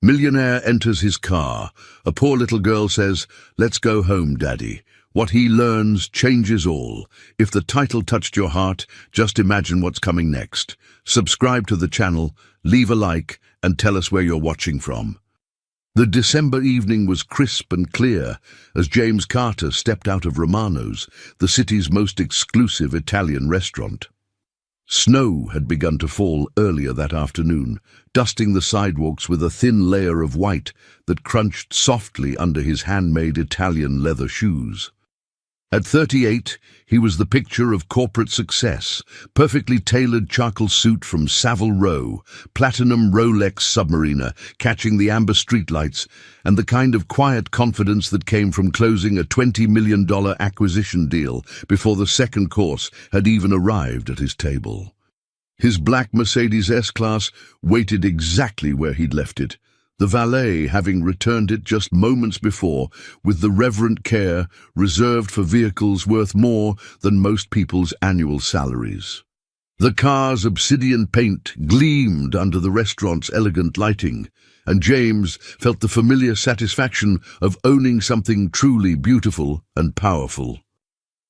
Millionaire enters his car. A poor little girl says, "Let's go home, Daddy." What he learns changes all. If the title touched your heart, just imagine what's coming next. Subscribe to the channel, leave a like, and tell us where you're watching from. The December evening was crisp and clear as James Carter stepped out of Romano's, the city's most exclusive Italian restaurant. Snow had begun to fall earlier that afternoon, dusting the sidewalks with a thin layer of white that crunched softly under his handmade Italian leather shoes. At 38, he was the picture of corporate success, perfectly tailored charcoal suit from Savile Row, platinum Rolex Submariner catching the amber streetlights, and the kind of quiet confidence that came from closing a $20 million acquisition deal before the second course had even arrived at his table. His black Mercedes S-Class waited exactly where he'd left it, the valet having returned it just moments before with the reverent care reserved for vehicles worth more than most people's annual salaries. The car's obsidian paint gleamed under the restaurant's elegant lighting, and James felt the familiar satisfaction of owning something truly beautiful and powerful.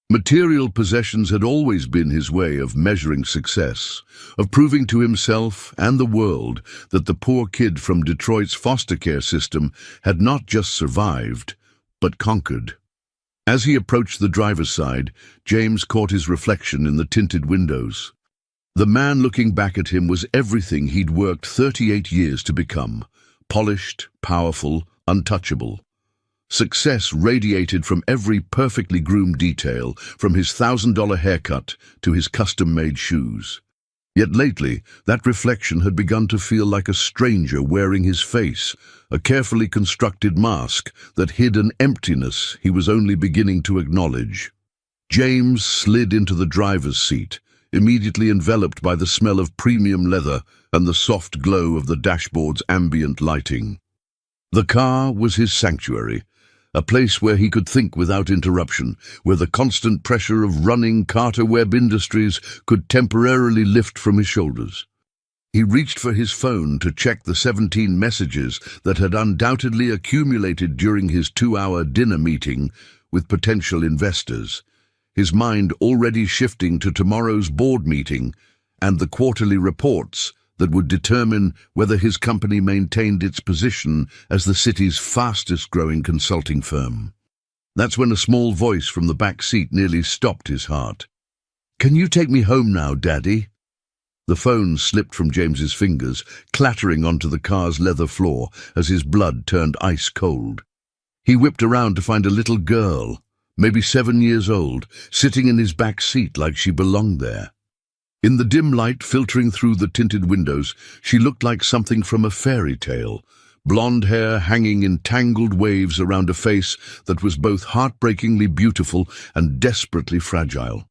Material possessions had always been his way of measuring success, of proving to himself and the world that the poor kid from Detroit's foster care system had not just survived, but conquered. As he approached the driver's side, James caught his reflection in the tinted windows. The man looking back at him was everything he'd worked 38 years to become: polished, powerful, untouchable. Success radiated from every perfectly groomed detail, from his $1,000 haircut to his custom-made shoes. Yet lately, that reflection had begun to feel like a stranger wearing his face, a carefully constructed mask that hid an emptiness he was only beginning to acknowledge. James slid into the driver's seat, immediately enveloped by the smell of premium leather and the soft glow of the dashboard's ambient lighting. The car was his sanctuary, a place where he could think without interruption, where the constant pressure of running Carter Webb Industries could temporarily lift from his shoulders. He reached for his phone to check the 17 messages that had undoubtedly accumulated during his 2-hour dinner meeting with potential investors, his mind already shifting to tomorrow's board meeting and the quarterly reports that would determine whether his company maintained its position as the city's fastest-growing consulting firm. That's when a small voice from the back seat nearly stopped his heart. "Can you take me home now, Daddy?" The phone slipped from James's fingers, clattering onto the car's leather floor as his blood turned ice cold. He whipped around to find a little girl, maybe 7 years old, sitting in his back seat like she belonged there. In the dim light filtering through the tinted windows, she looked like something from a fairy tale, blonde hair hanging in tangled waves around a face that was both heartbreakingly beautiful and desperately fragile.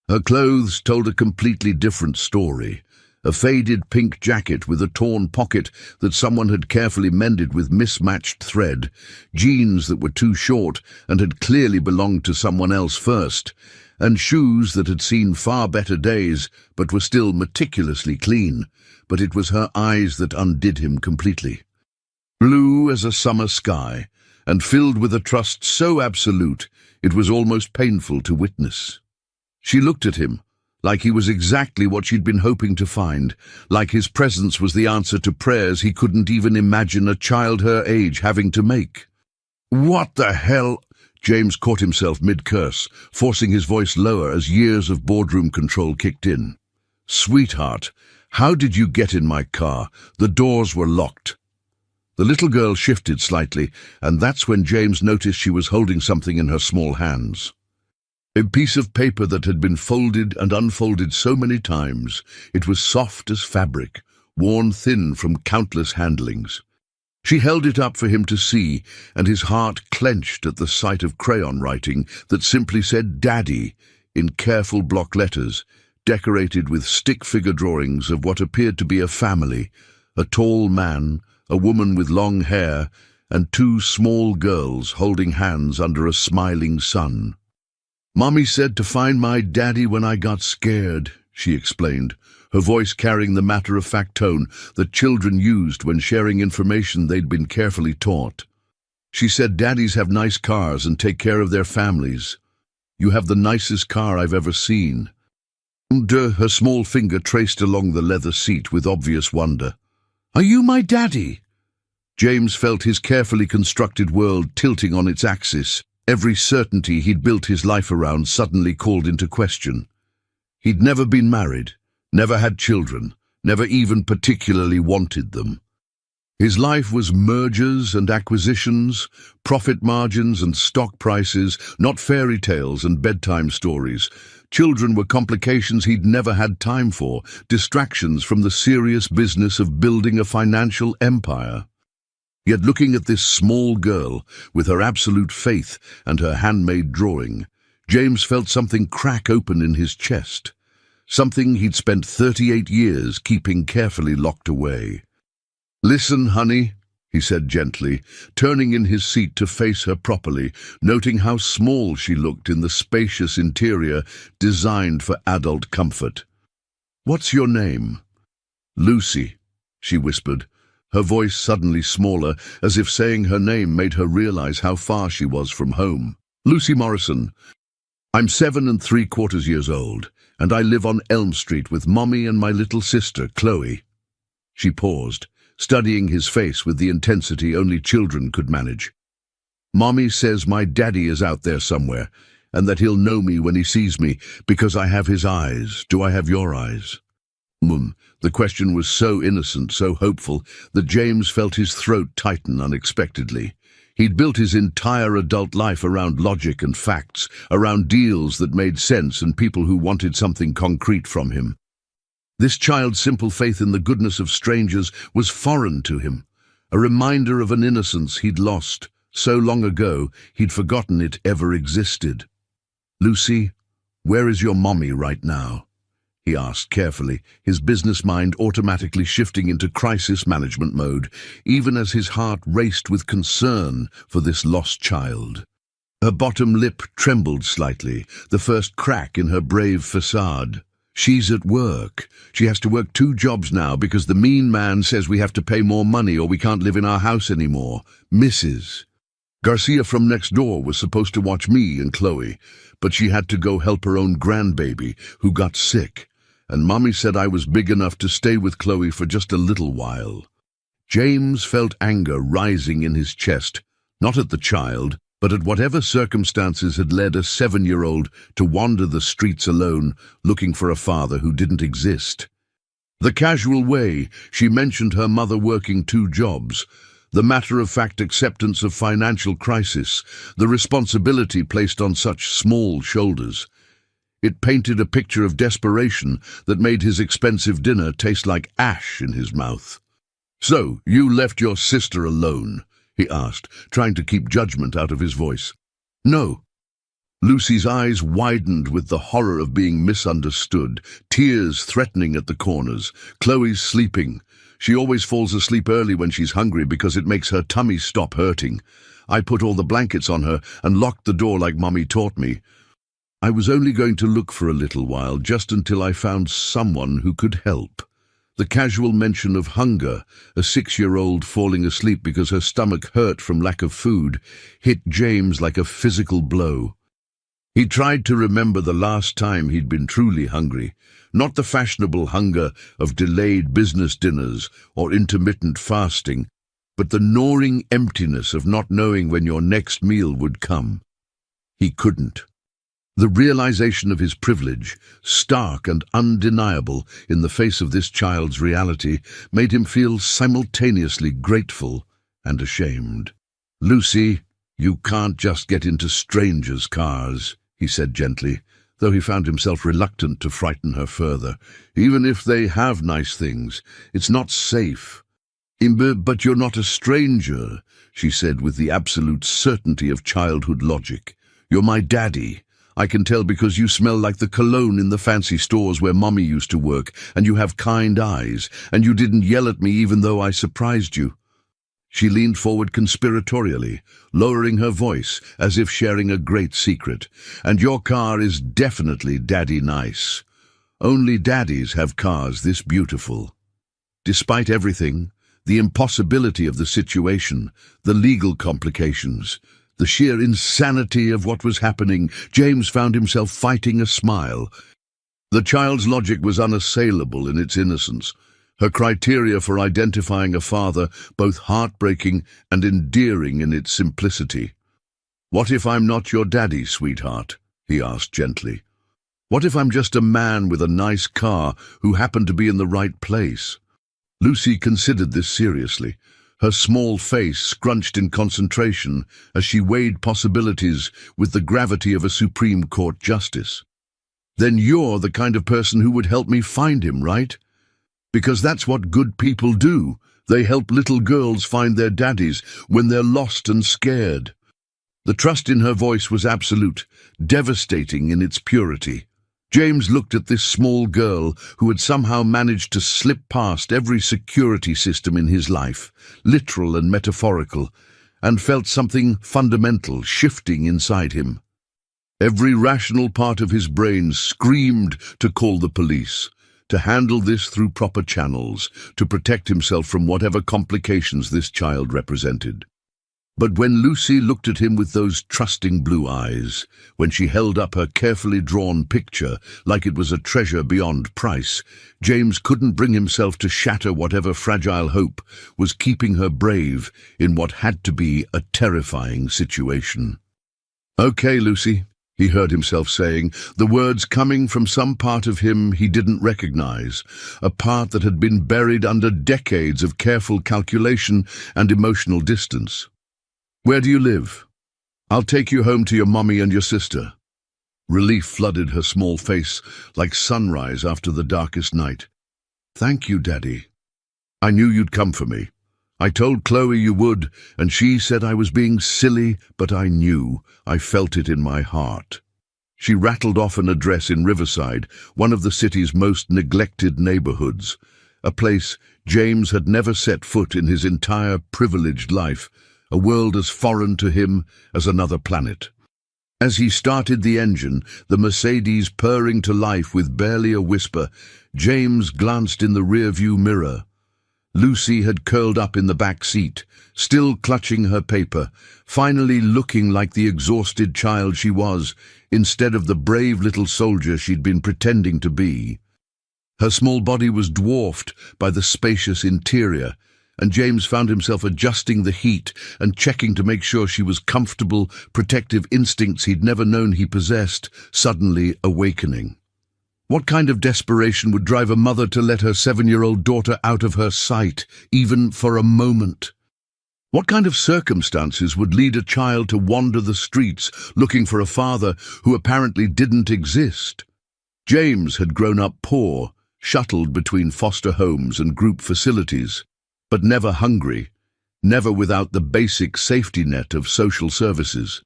Her clothes told a completely different story. A faded pink jacket with a torn pocket that someone had carefully mended with mismatched thread, jeans that were too short and had clearly belonged to someone else first, and shoes that had seen far better days but were still meticulously clean. But it was her eyes that undid him completely. Blue as a summer sky, and filled with a trust so absolute it was almost painful to witness. She looked at him, like he was exactly what she'd been hoping to find, like his presence was the answer to prayers he couldn't even imagine a child her age having to make. "What the hell?" James caught himself mid-curse, forcing his voice lower as years of boardroom control kicked in. "Sweetheart, how did you get in my car? The doors were locked." The little girl shifted slightly, and that's when James noticed she was holding something in her small hands. A piece of paper that had been folded and unfolded so many times, it was soft as fabric, worn thin from countless handlings. She held it up for him to see, and his heart clenched at the sight of crayon writing that simply said "Daddy" in careful block letters, decorated with stick figure drawings of what appeared to be a family, a tall man, a woman with long hair, and 2 small girls holding hands under a smiling sun. "Mommy said to find my daddy when I got scared," she explained, her voice carrying the matter-of-fact tone that children used when sharing information they'd been carefully taught. She said, "Daddies have nice cars and take care of their families. You have the nicest car I've ever seen." Her small finger traced along the leather seat with obvious wonder. "Are you my daddy?" James felt his carefully constructed world tilting on its axis. Every certainty he'd built his life around suddenly called into question. He'd never been married, never had children, never even particularly wanted them. His life was mergers and acquisitions, profit margins and stock prices, not fairy tales and bedtime stories. Children were complications he'd never had time for, distractions from the serious business of building a financial empire. Yet looking at this small girl, with her absolute faith and her handmade drawing, James felt something crack open in his chest, something he'd spent 38 years keeping carefully locked away. "Listen, honey," he said gently, turning in his seat to face her properly, noting how small she looked in the spacious interior designed for adult comfort. "What's your name?" "Lucy," she whispered, her voice suddenly smaller, as if saying her name made her realize how far she was from home. "Lucy Morrison. I'm 7 3/4 years old, and I live on Elm Street with Mommy and my little sister, Chloe." She paused, studying his face with the intensity only children could manage. "Mommy says my daddy is out there somewhere, and that he'll know me when he sees me, because I have his eyes. Do I have your eyes?" The question was so innocent, so hopeful, that James felt his throat tighten unexpectedly. He'd built his entire adult life around logic and facts, around deals that made sense and people who wanted something concrete from him. This child's simple faith in the goodness of strangers was foreign to him, a reminder of an innocence he'd lost so long ago he'd forgotten it ever existed. "Lucy, where is your mommy right now?" he asked carefully, his business mind automatically shifting into crisis management mode, even as his heart raced with concern for this lost child. Her bottom lip trembled slightly, the first crack in her brave facade. "She's at work. She has to work 2 jobs now because the mean man says we have to pay more money or we can't live in our house anymore. Mrs. Garcia from next door was supposed to watch me and Chloe, but she had to go help her own grandbaby, who got sick, and Mommy said I was big enough to stay with Chloe for just a little while." James felt anger rising in his chest, not at the child, but at whatever circumstances had led a 7-year-old to wander the streets alone, looking for a father who didn't exist. The casual way she mentioned her mother working 2 jobs, the matter-of-fact acceptance of financial crisis, the responsibility placed on such small shoulders. It painted a picture of desperation that made his expensive dinner taste like ash in his mouth. "So, you left your sister alone?" he asked, trying to keep judgment out of his voice. "No." Lucy's eyes widened with the horror of being misunderstood, tears threatening at the corners. "Chloe's sleeping. She always falls asleep early when she's hungry because it makes her tummy stop hurting. I put all the blankets on her and locked the door like Mommy taught me. I was only going to look for a little while, just until I found someone who could help." The casual mention of hunger, a 6-year-old falling asleep because her stomach hurt from lack of food, hit James like a physical blow. He tried to remember the last time he'd been truly hungry, not the fashionable hunger of delayed business dinners or intermittent fasting, but the gnawing emptiness of not knowing when your next meal would come. He couldn't. The realization of his privilege, stark and undeniable in the face of this child's reality, made him feel simultaneously grateful and ashamed. "Lucy, you can't just get into strangers' cars," he said gently, though he found himself reluctant to frighten her further. "Even if they have nice things, it's not safe." "But you're not a stranger," she said with the absolute certainty of childhood logic. "You're my daddy. I can tell because you smell like the cologne in the fancy stores where Mommy used to work, and you have kind eyes, and you didn't yell at me even though I surprised you." She leaned forward conspiratorially, lowering her voice as if sharing a great secret. "And your car is definitely daddy nice." Only daddies have cars this beautiful. Despite everything, the impossibility of the situation, the legal complications, the sheer insanity of what was happening, James found himself fighting a smile. The child's logic was unassailable in its innocence, her criteria for identifying a father both heartbreaking and endearing in its simplicity. "What if I'm not your daddy, sweetheart?" he asked gently. "What if I'm just a man with a nice car who happened to be in the right place?" Lucy considered this seriously, her small face scrunched in concentration as she weighed possibilities with the gravity of a Supreme Court justice. "Then you're the kind of person who would help me find him, right? Because that's what good people do. They help little girls find their daddies when they're lost and scared." The trust in her voice was absolute, devastating in its purity. James looked at this small girl who had somehow managed to slip past every security system in his life, literal and metaphorical, and felt something fundamental shifting inside him. Every rational part of his brain screamed to call the police, to handle this through proper channels, to protect himself from whatever complications this child represented. But when Lucy looked at him with those trusting blue eyes, when she held up her carefully drawn picture like it was a treasure beyond price, James couldn't bring himself to shatter whatever fragile hope was keeping her brave in what had to be a terrifying situation. "Okay, Lucy," he heard himself saying, the words coming from some part of him he didn't recognize, a part that had been buried under decades of careful calculation and emotional distance. "Where do you live? I'll take you home to your mommy and your sister." Relief flooded her small face like sunrise after the darkest night. "Thank you, Daddy. I knew you'd come for me. I told Chloe you would, and she said I was being silly, but I knew. I felt it in my heart." She rattled off an address in Riverside, one of the city's most neglected neighborhoods, a place James had never set foot in his entire privileged life, a world as foreign to him as another planet. As he started the engine, the Mercedes purring to life with barely a whisper, James glanced in the rearview mirror. Lucy had curled up in the back seat, still clutching her paper, finally looking like the exhausted child she was, instead of the brave little soldier she'd been pretending to be. Her small body was dwarfed by the spacious interior, and James found himself adjusting the heat and checking to make sure she was comfortable, protective instincts he'd never known he possessed, suddenly awakening. What kind of desperation would drive a mother to let her 7-year-old daughter out of her sight, even for a moment? What kind of circumstances would lead a child to wander the streets looking for a father who apparently didn't exist? James had grown up poor, shuttled between foster homes and group facilities, but never hungry, never without the basic safety net of social services.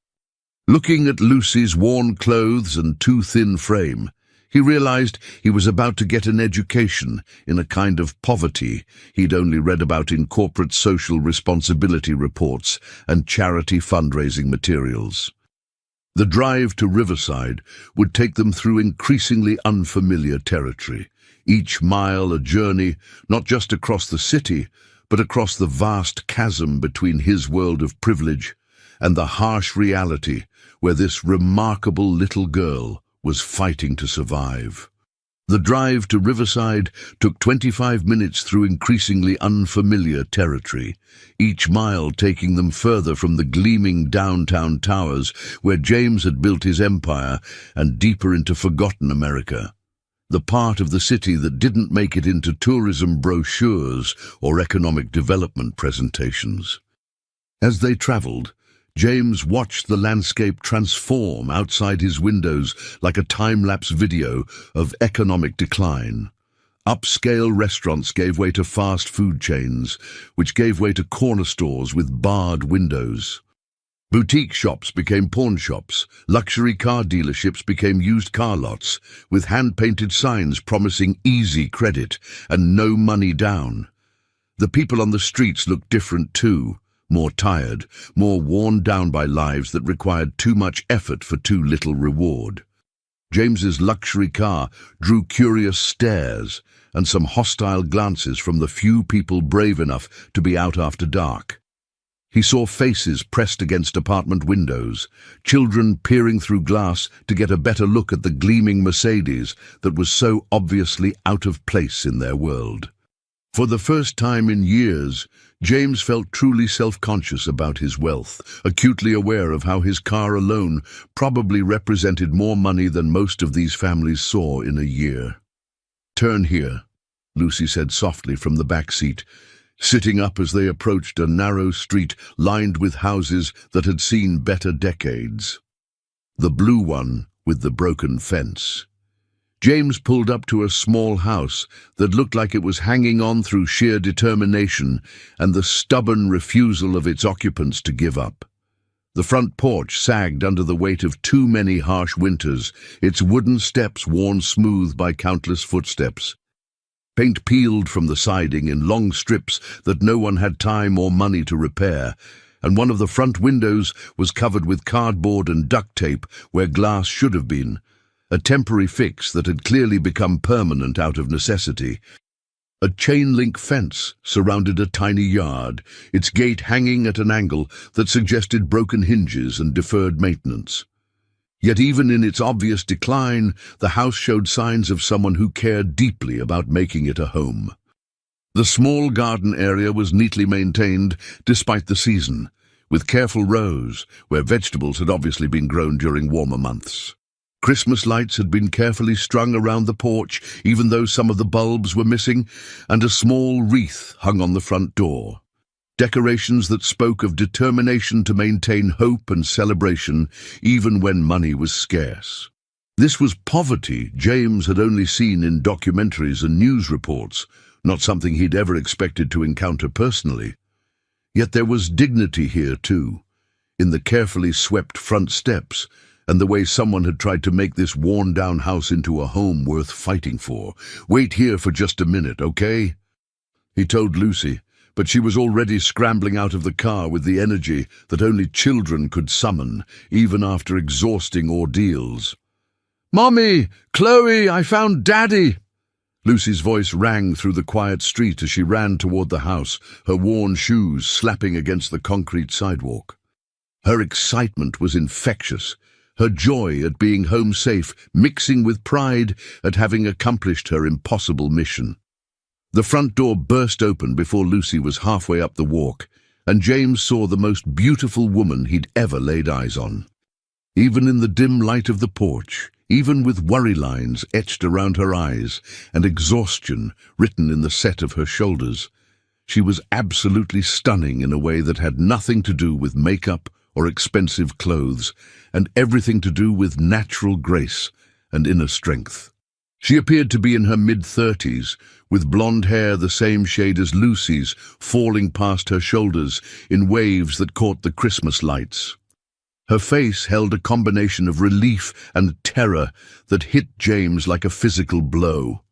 Looking at Lucy's worn clothes and too thin frame, he realized he was about to get an education in a kind of poverty he'd only read about in corporate social responsibility reports and charity fundraising materials. The drive to Riverside would take them through increasingly unfamiliar territory, each mile a journey not just across the city, but across the vast chasm between his world of privilege and the harsh reality where this remarkable little girl was fighting to survive. The drive to Riverside took 25 minutes through increasingly unfamiliar territory, each mile taking them further from the gleaming downtown towers where James had built his empire and deeper into forgotten America, the part of the city that didn't make it into tourism brochures or economic development presentations. As they traveled, James watched the landscape transform outside his windows like a time-lapse video of economic decline. Upscale restaurants gave way to fast food chains, which gave way to corner stores with barred windows. Boutique shops became pawn shops, luxury car dealerships became used car lots, with hand-painted signs promising easy credit and no money down. The people on the streets looked different too, more tired, more worn down by lives that required too much effort for too little reward. James's luxury car drew curious stares and some hostile glances from the few people brave enough to be out after dark. He saw faces pressed against apartment windows, children peering through glass to get a better look at the gleaming Mercedes that was so obviously out of place in their world. For the first time in years, James felt truly self-conscious about his wealth, acutely aware of how his car alone probably represented more money than most of these families saw in a year. "Turn here," Lucy said softly from the back seat, sitting up as they approached a narrow street lined with houses that had seen better decades. The blue one with the broken fence. James pulled up to a small house that looked like it was hanging on through sheer determination and the stubborn refusal of its occupants to give up. The front porch sagged under the weight of too many harsh winters, its wooden steps worn smooth by countless footsteps. Paint peeled from the siding in long strips that no one had time or money to repair, and one of the front windows was covered with cardboard and duct tape where glass should have been, a temporary fix that had clearly become permanent out of necessity. A chain-link fence surrounded a tiny yard, its gate hanging at an angle that suggested broken hinges and deferred maintenance. Yet even in its obvious decline, the house showed signs of someone who cared deeply about making it a home. The small garden area was neatly maintained despite the season, with careful rows where vegetables had obviously been grown during warmer months. Christmas lights had been carefully strung around the porch, even though some of the bulbs were missing, and a small wreath hung on the front door. Decorations that spoke of determination to maintain hope and celebration, even when money was scarce. This was poverty James had only seen in documentaries and news reports, not something he'd ever expected to encounter personally. Yet there was dignity here too, in the carefully swept front steps, and the way someone had tried to make this worn-down house into a home worth fighting for. "Wait here for just a minute, okay?" he told Lucy, but she was already scrambling out of the car with the energy that only children could summon, even after exhausting ordeals. "Mommy! Chloe, I found Daddy!" Lucy's voice rang through the quiet street as she ran toward the house, her worn shoes slapping against the concrete sidewalk. Her excitement was infectious, her joy at being home safe mixing with pride at having accomplished her impossible mission. The front door burst open before Lucy was halfway up the walk, and James saw the most beautiful woman he'd ever laid eyes on. Even in the dim light of the porch, even with worry lines etched around her eyes and exhaustion written in the set of her shoulders, she was absolutely stunning in a way that had nothing to do with makeup or expensive clothes, and everything to do with natural grace and inner strength. She appeared to be in her mid-30s, with blonde hair the same shade as Lucy's falling past her shoulders in waves that caught the Christmas lights. Her face held a combination of relief and terror that hit James like a physical blow.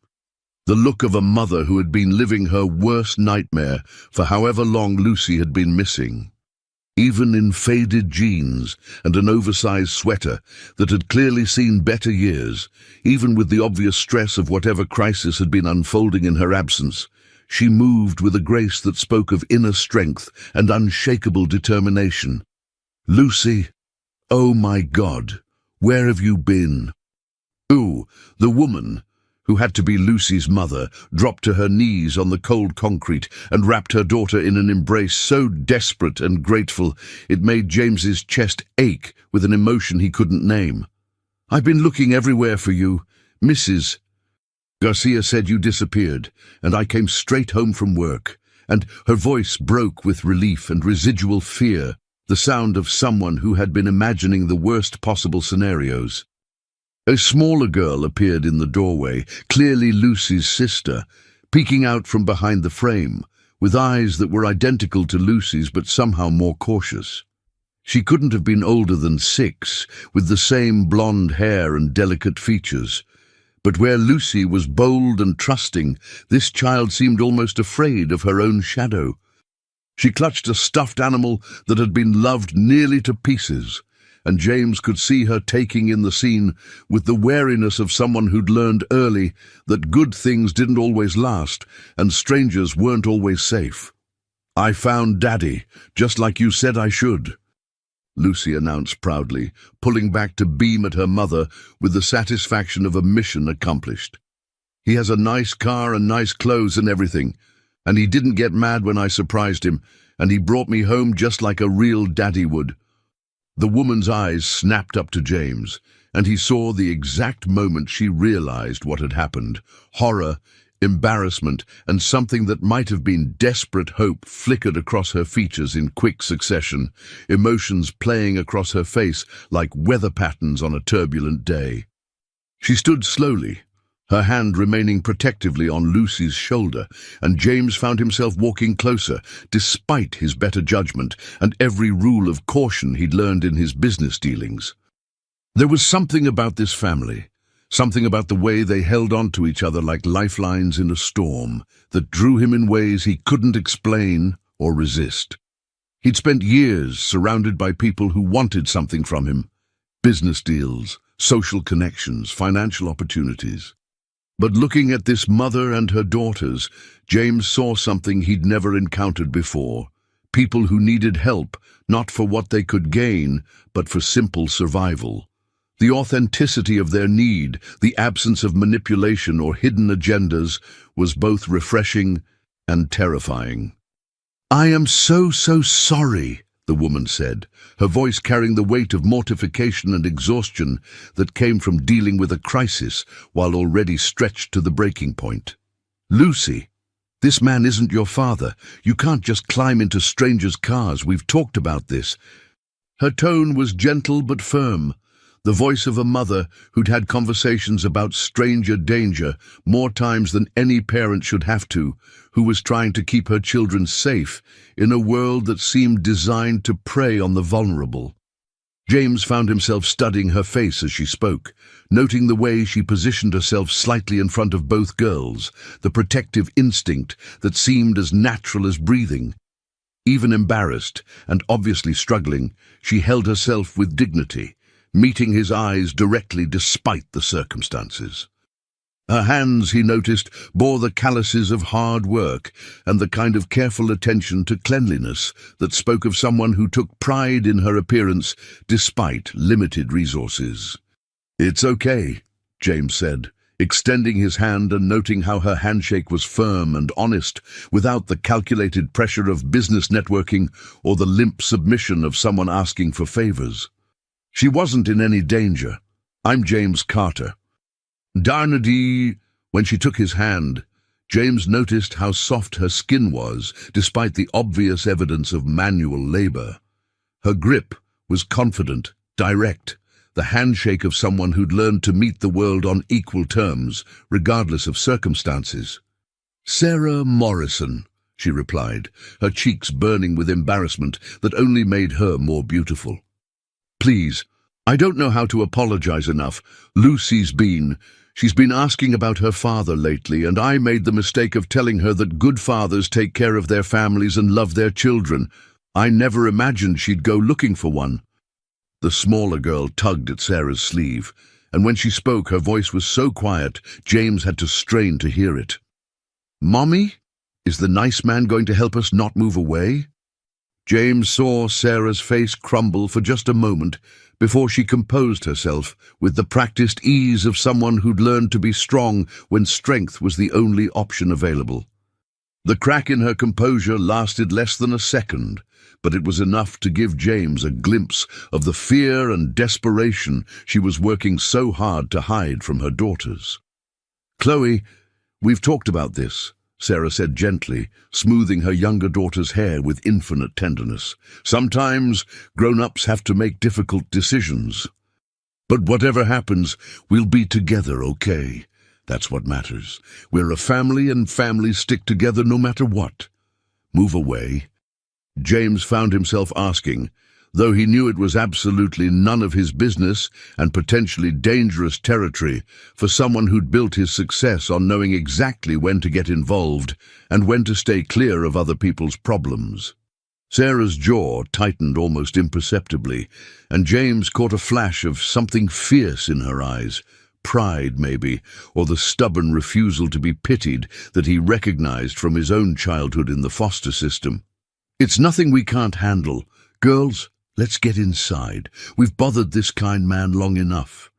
The look of a mother who had been living her worst nightmare for however long Lucy had been missing. Even in faded jeans and an oversized sweater that had clearly seen better years, even with the obvious stress of whatever crisis had been unfolding in her absence, she moved with a grace that spoke of inner strength and unshakable determination. "Lucy, oh my God, where have you been?" Ooh, the woman, who had to be Lucy's mother, dropped to her knees on the cold concrete and wrapped her daughter in an embrace so desperate and grateful it made James's chest ache with an emotion he couldn't name. "I've been looking everywhere for you, Mrs. Garcia said you disappeared, and I came straight home from work," and her voice broke with relief and residual fear, the sound of someone who had been imagining the worst possible scenarios. A smaller girl appeared in the doorway, clearly Lucy's sister, peeking out from behind the frame, with eyes that were identical to Lucy's but somehow more cautious. She couldn't have been older than 6, with the same blonde hair and delicate features. But where Lucy was bold and trusting, this child seemed almost afraid of her own shadow. She clutched a stuffed animal that had been loved nearly to pieces, and James could see her taking in the scene with the wariness of someone who'd learned early that good things didn't always last and strangers weren't always safe. "I found Daddy, just like you said I should," Lucy announced proudly, pulling back to beam at her mother with the satisfaction of a mission accomplished. "He has a nice car and nice clothes and everything, and he didn't get mad when I surprised him, and he brought me home just like a real daddy would." The woman's eyes snapped up to James, and he saw the exact moment she realized what had happened. Horror, embarrassment, and something that might have been desperate hope flickered across her features in quick succession, emotions playing across her face like weather patterns on a turbulent day. She stood slowly, her hand remaining protectively on Lucy's shoulder, and James found himself walking closer, despite his better judgment and every rule of caution he'd learned in his business dealings. There was something about this family, something about the way they held on to each other like lifelines in a storm, that drew him in ways he couldn't explain or resist. He'd spent years surrounded by people who wanted something from him: business deals, social connections, financial opportunities. But looking at this mother and her daughters, James saw something he'd never encountered before. People who needed help, not for what they could gain, but for simple survival. The authenticity of their need, the absence of manipulation or hidden agendas, was both refreshing and terrifying. "I am so sorry," the woman said, her voice carrying the weight of mortification and exhaustion that came from dealing with a crisis while already stretched to the breaking point. "Lucy, this man isn't your father. You can't just climb into strangers' cars. We've talked about this." Her tone was gentle but firm, the voice of a mother who'd had conversations about stranger danger more times than any parent should have to, who was trying to keep her children safe in a world that seemed designed to prey on the vulnerable. James found himself studying her face as she spoke, noting the way she positioned herself slightly in front of both girls, the protective instinct that seemed as natural as breathing. Even embarrassed and obviously struggling, she held herself with dignity, meeting his eyes directly despite the circumstances. Her hands, he noticed, bore the calluses of hard work and the kind of careful attention to cleanliness that spoke of someone who took pride in her appearance despite limited resources. "It's okay," James said, extending his hand and noting how her handshake was firm and honest, without the calculated pressure of business networking or the limp submission of someone asking for favors. She wasn't in any danger. "I'm James Carter." "Darnady." When she took his hand, James noticed how soft her skin was, despite the obvious evidence of manual labor. Her grip was confident, direct, the handshake of someone who'd learned to meet the world on equal terms, regardless of circumstances. "Sarah Morrison," she replied, her cheeks burning with embarrassment that only made her more beautiful. "Please, I don't know how to apologize enough. She's been asking about her father lately, and I made the mistake of telling her that good fathers take care of their families and love their children. I never imagined she'd go looking for one." The smaller girl tugged at Sarah's sleeve, and when she spoke, her voice was so quiet, James had to strain to hear it. "Mommy, is the nice man going to help us not move away?" James saw Sarah's face crumble for just a moment before she composed herself with the practiced ease of someone who'd learned to be strong when strength was the only option available. The crack in her composure lasted less than a second, but it was enough to give James a glimpse of the fear and desperation she was working so hard to hide from her daughters. "Chloe, we've talked about this," Sarah said gently, smoothing her younger daughter's hair with infinite tenderness. "Sometimes grown-ups have to make difficult decisions. But whatever happens, we'll be together, okay? That's what matters. We're a family, and families stick together no matter what. Move away." James found himself asking, though he knew it was absolutely none of his business and potentially dangerous territory for someone who'd built his success on knowing exactly when to get involved and when to stay clear of other people's problems. Sarah's jaw tightened almost imperceptibly, and James caught a flash of something fierce in her eyes. Pride, maybe, or the stubborn refusal to be pitied that he recognized from his own childhood in the foster system. "It's nothing we can't handle. Girls, let's get inside. We've bothered this kind man long enough."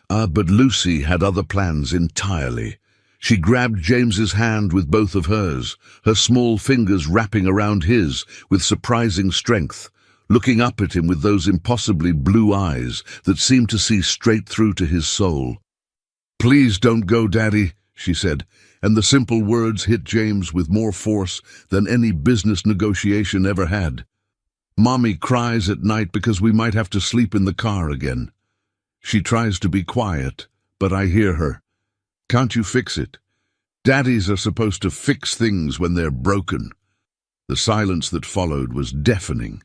But Lucy had other plans entirely. She grabbed James's hand with both of hers, her small fingers wrapping around his with surprising strength, looking up at him with those impossibly blue eyes that seemed to see straight through to his soul. "Please don't go, Daddy," she said, and the simple words hit James with more force than any business negotiation ever had. "Mommy cries at night because we might have to sleep in the car again. She tries to be quiet, but I hear her. Can't you fix it? Daddies are supposed to fix things when they're broken." The silence that followed was deafening.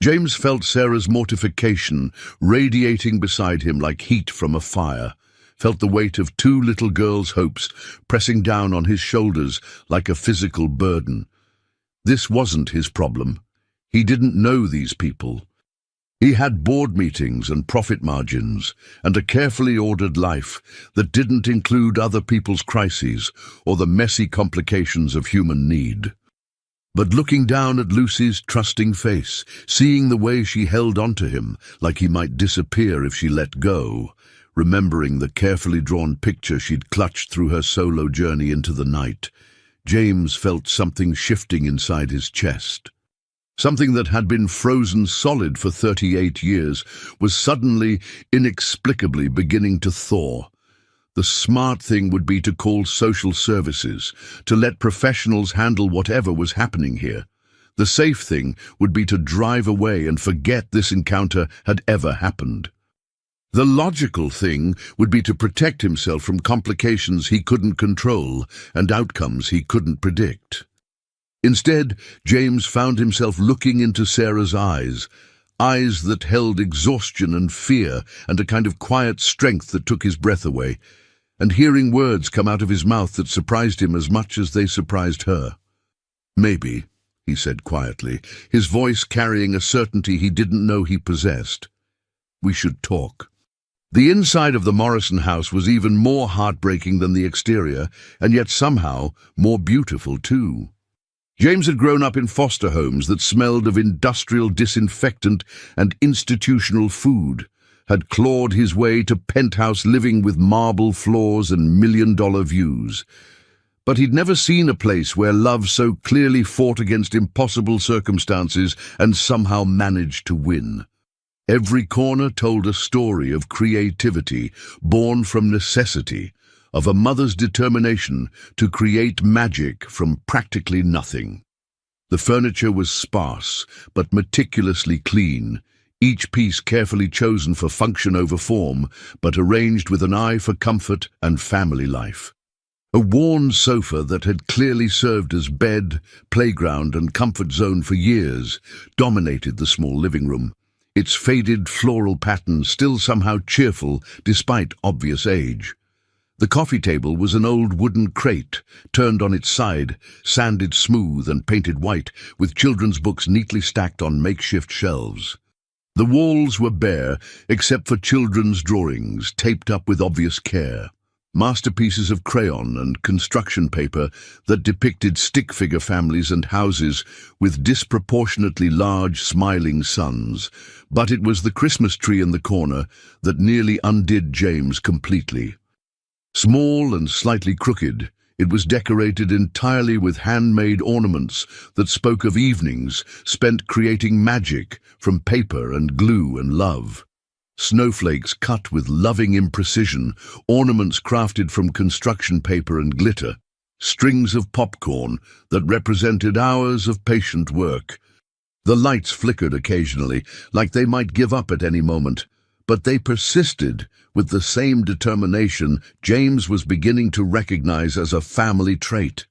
James felt Sarah's mortification radiating beside him like heat from a fire, felt the weight of two little girls' hopes pressing down on his shoulders like a physical burden. This wasn't his problem. He didn't know these people. He had board meetings and profit margins, and a carefully ordered life that didn't include other people's crises or the messy complications of human need. But looking down at Lucy's trusting face, seeing the way she held onto him like he might disappear if she let go, remembering the carefully drawn picture she'd clutched through her solo journey into the night, James felt something shifting inside his chest. Something that had been frozen solid for 38 years was suddenly, inexplicably beginning to thaw. The smart thing would be to call social services, to let professionals handle whatever was happening here. The safe thing would be to drive away and forget this encounter had ever happened. The logical thing would be to protect himself from complications he couldn't control and outcomes he couldn't predict. Instead, James found himself looking into Sarah's eyes that held exhaustion and fear and a kind of quiet strength that took his breath away, and hearing words come out of his mouth that surprised him as much as they surprised her. "Maybe," he said quietly, his voice carrying a certainty he didn't know he possessed. "We should talk." The inside of the Morrison house was even more heartbreaking than the exterior, and yet somehow more beautiful too. James had grown up in foster homes that smelled of industrial disinfectant and institutional food, had clawed his way to penthouse living with marble floors and million-dollar views. But he'd never seen a place where love so clearly fought against impossible circumstances and somehow managed to win. Every corner told a story of creativity born from necessity, of a mother's determination to create magic from practically nothing. The furniture was sparse, but meticulously clean, each piece carefully chosen for function over form, but arranged with an eye for comfort and family life. A worn sofa that had clearly served as bed, playground, and comfort zone for years dominated the small living room, its faded floral pattern still somehow cheerful despite obvious age. The coffee table was an old wooden crate, turned on its side, sanded smooth and painted white, with children's books neatly stacked on makeshift shelves. The walls were bare, except for children's drawings, taped up with obvious care. Masterpieces of crayon and construction paper that depicted stick-figure families and houses with disproportionately large, smiling suns. But it was the Christmas tree in the corner that nearly undid James completely. Small and slightly crooked, it was decorated entirely with handmade ornaments that spoke of evenings spent creating magic from paper and glue and love. Snowflakes cut with loving imprecision, ornaments crafted from construction paper and glitter, strings of popcorn that represented hours of patient work. The lights flickered occasionally, like they might give up at any moment, but they persisted with the same determination James was beginning to recognize as a family trait.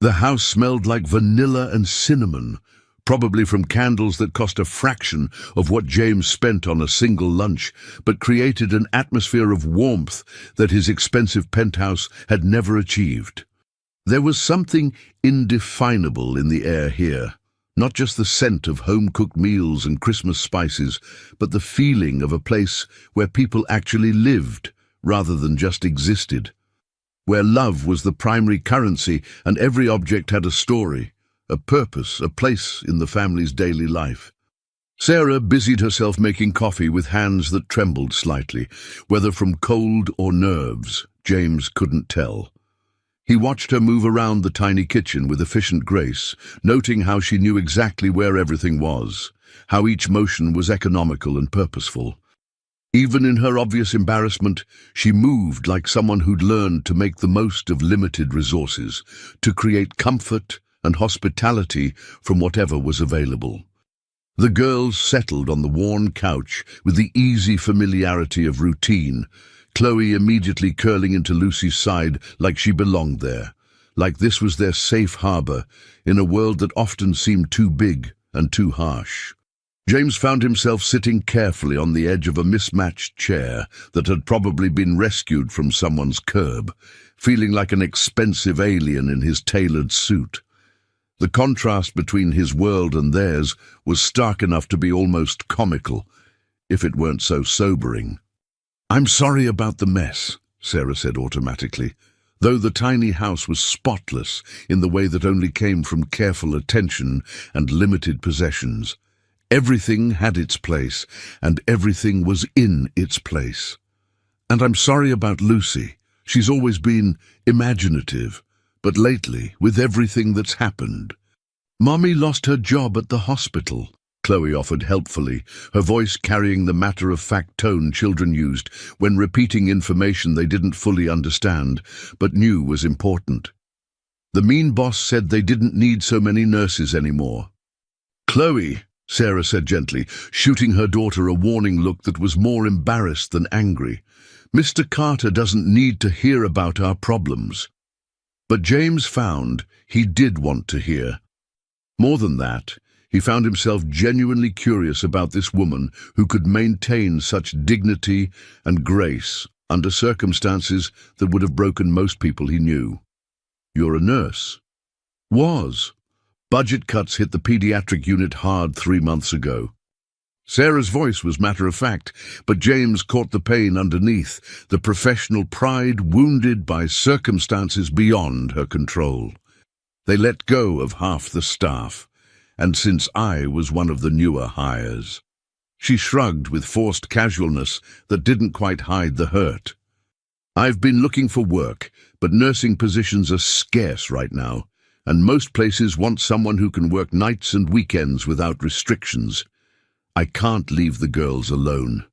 The house smelled like vanilla and cinnamon, probably from candles that cost a fraction of what James spent on a single lunch, but created an atmosphere of warmth that his expensive penthouse had never achieved. There was something indefinable in the air here, Not just the scent of home-cooked meals and Christmas spices, but the feeling of a place where people actually lived rather than just existed. Where love was the primary currency and every object had a story, a purpose, a place in the family's daily life. Sarah busied herself making coffee with hands that trembled slightly, whether from cold or nerves. James couldn't tell. He watched her move around the tiny kitchen with efficient grace, noting how she knew exactly where everything was, how each motion was economical and purposeful. Even in her obvious embarrassment, she moved like someone who'd learned to make the most of limited resources, to create comfort and hospitality from whatever was available. The girls settled on the worn couch with the easy familiarity of routine, Chloe immediately curling into Lucy's side like she belonged there, like this was their safe harbor in a world that often seemed too big and too harsh. James found himself sitting carefully on the edge of a mismatched chair that had probably been rescued from someone's curb, feeling like an expensive alien in his tailored suit. The contrast between his world and theirs was stark enough to be almost comical, if it weren't so sobering. "I'm sorry about the mess," Sarah said automatically, though the tiny house was spotless in the way that only came from careful attention and limited possessions. Everything had its place, and everything was in its place. "And I'm sorry about Lucy. She's always been imaginative, but lately, with everything that's happened." "Mommy lost her job at the hospital," Chloe offered helpfully, her voice carrying the matter-of-fact tone children used when repeating information they didn't fully understand, but knew was important. "The mean boss said they didn't need so many nurses anymore." "Chloe," Sarah said gently, shooting her daughter a warning look that was more embarrassed than angry, "Mr. Carter doesn't need to hear about our problems." But James found he did want to hear. More than that, he found himself genuinely curious about this woman who could maintain such dignity and grace under circumstances that would have broken most people he knew. "You're a nurse." "Was. Budget cuts hit the pediatric unit hard 3 months ago." Sarah's voice was matter-of-fact, but James caught the pain underneath, the professional pride wounded by circumstances beyond her control. "They let go of half the staff, and since I was one of the newer hires." She shrugged with forced casualness that didn't quite hide the hurt. "I've been looking for work, but nursing positions are scarce right now, and most places want someone who can work nights and weekends without restrictions. I can't leave the girls alone."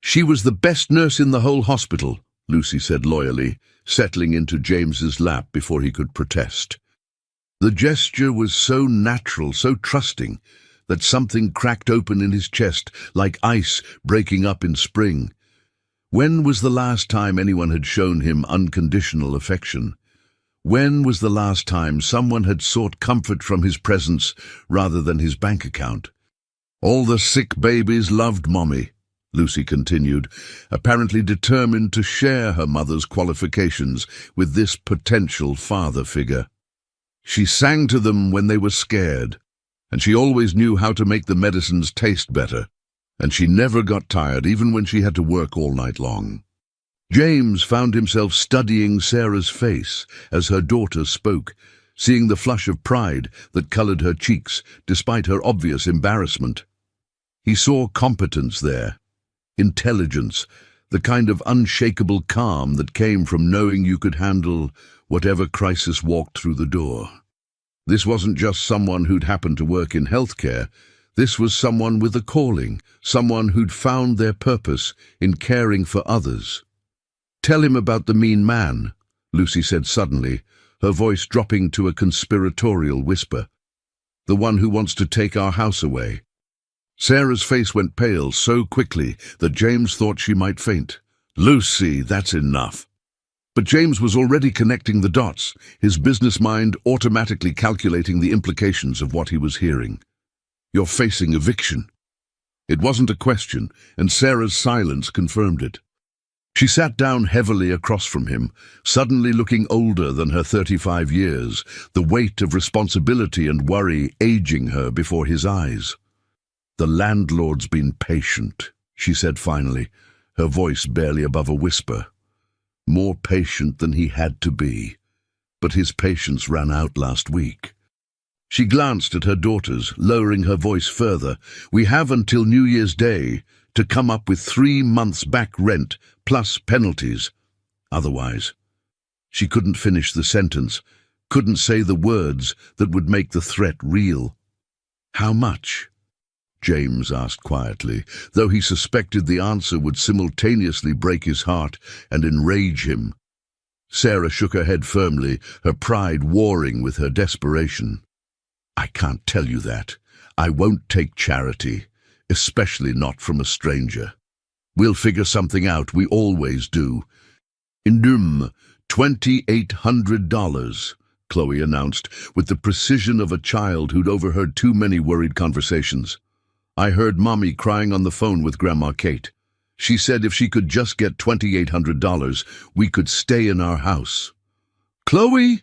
"She was the best nurse in the whole hospital," Lucy said loyally, settling into James's lap before he could protest. The gesture was so natural, so trusting, that something cracked open in his chest like ice breaking up in spring. When was the last time anyone had shown him unconditional affection? When was the last time someone had sought comfort from his presence rather than his bank account? "All the sick babies loved Mommy," Lucy continued, apparently determined to share her mother's qualifications with this potential father figure. "She sang to them when they were scared, and she always knew how to make the medicines taste better, and she never got tired even when she had to work all night long." James found himself studying Sarah's face as her daughter spoke, seeing the flush of pride that colored her cheeks despite her obvious embarrassment. He saw competence there, intelligence, the kind of unshakable calm that came from knowing you could handle whatever crisis walked through the door. This wasn't just someone who'd happened to work in healthcare. This was someone with a calling, someone who'd found their purpose in caring for others. "Tell him about the mean man," Lucy said suddenly, her voice dropping to a conspiratorial whisper. "The one who wants to take our house away." Sarah's face went pale so quickly that James thought she might faint. "Lucy, that's enough." But James was already connecting the dots, his business mind automatically calculating the implications of what he was hearing. "You're facing eviction." It wasn't a question, and Sarah's silence confirmed it. She sat down heavily across from him, suddenly looking older than her 35 years, the weight of responsibility and worry aging her before his eyes. "The landlord's been patient," she said finally, her voice barely above a whisper. More patient than he had to be. But his patience ran out last week. She glanced at her daughters, lowering her voice further. "We have until New Year's Day to come up with 3 months back rent, plus penalties. Otherwise..." She couldn't finish the sentence, couldn't say the words that would make the threat real. "How much?" James asked quietly, though he suspected the answer would simultaneously break his heart and enrage him. Sarah shook her head firmly, her pride warring with her desperation. "I can't tell you that. I won't take charity, especially not from a stranger. We'll figure something out, we always do." $2,800, Chloe announced, with the precision of a child who'd overheard too many worried conversations. "I heard Mommy crying on the phone with Grandma Kate. She said if she could just get $2,800, we could stay in our house." "Chloe!"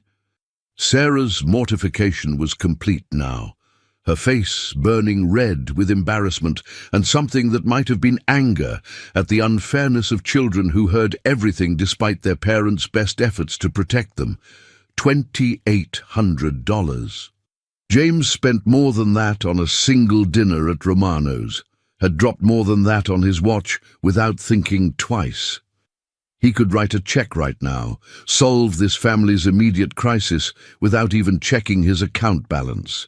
Sarah's mortification was complete now, her face burning red with embarrassment and something that might have been anger at the unfairness of children who heard everything despite their parents' best efforts to protect them. $2,800. James spent more than that on a single dinner at Romano's, had dropped more than that on his watch without thinking twice. He could write a check right now, solve this family's immediate crisis without even checking his account balance.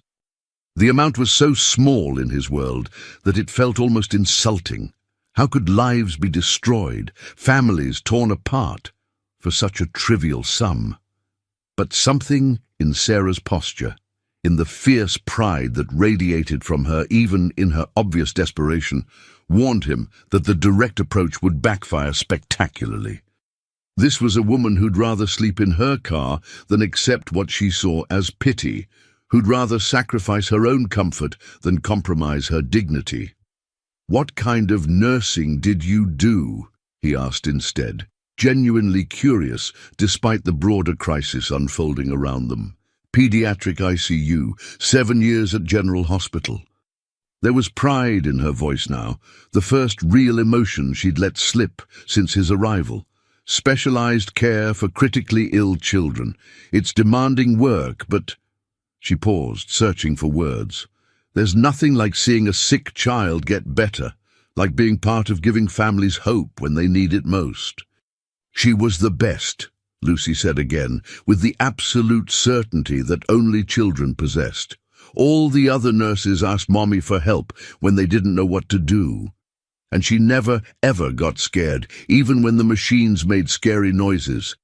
The amount was so small in his world that it felt almost insulting. How could lives be destroyed, families torn apart, for such a trivial sum? But something in Sarah's posture, in the fierce pride that radiated from her even in her obvious desperation, warned him that the direct approach would backfire spectacularly. This was a woman who'd rather sleep in her car than accept what she saw as pity, who'd rather sacrifice her own comfort than compromise her dignity. "What kind of nursing did you do?" he asked instead, genuinely curious despite the broader crisis unfolding around them. "Pediatric ICU, 7 years at General Hospital." There was pride in her voice now, the first real emotion she'd let slip since his arrival. Specialized care for critically ill children. It's demanding work, but... She paused, searching for words. There's nothing like seeing a sick child get better, like being part of giving families hope when they need it most. "She was the best," Lucy said again, with the absolute certainty that only children possessed. "All the other nurses asked Mommy for help when they didn't know what to do. And she never, ever got scared, even when the machines made scary noises."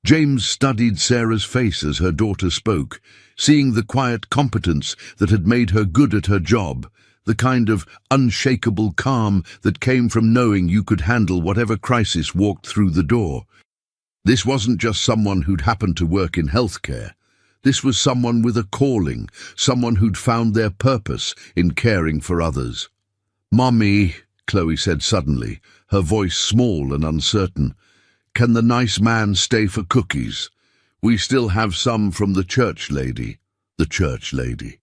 James studied Sarah's face as her daughter spoke, seeing the quiet competence that had made her good at her job, the kind of unshakable calm that came from knowing you could handle whatever crisis walked through the door. This wasn't just someone who'd happened to work in healthcare. This was someone with a calling, someone who'd found their purpose in caring for others. "Mommy," Chloe said suddenly, her voice small and uncertain, "can the nice man stay for cookies? We still have some from the church lady." The church lady.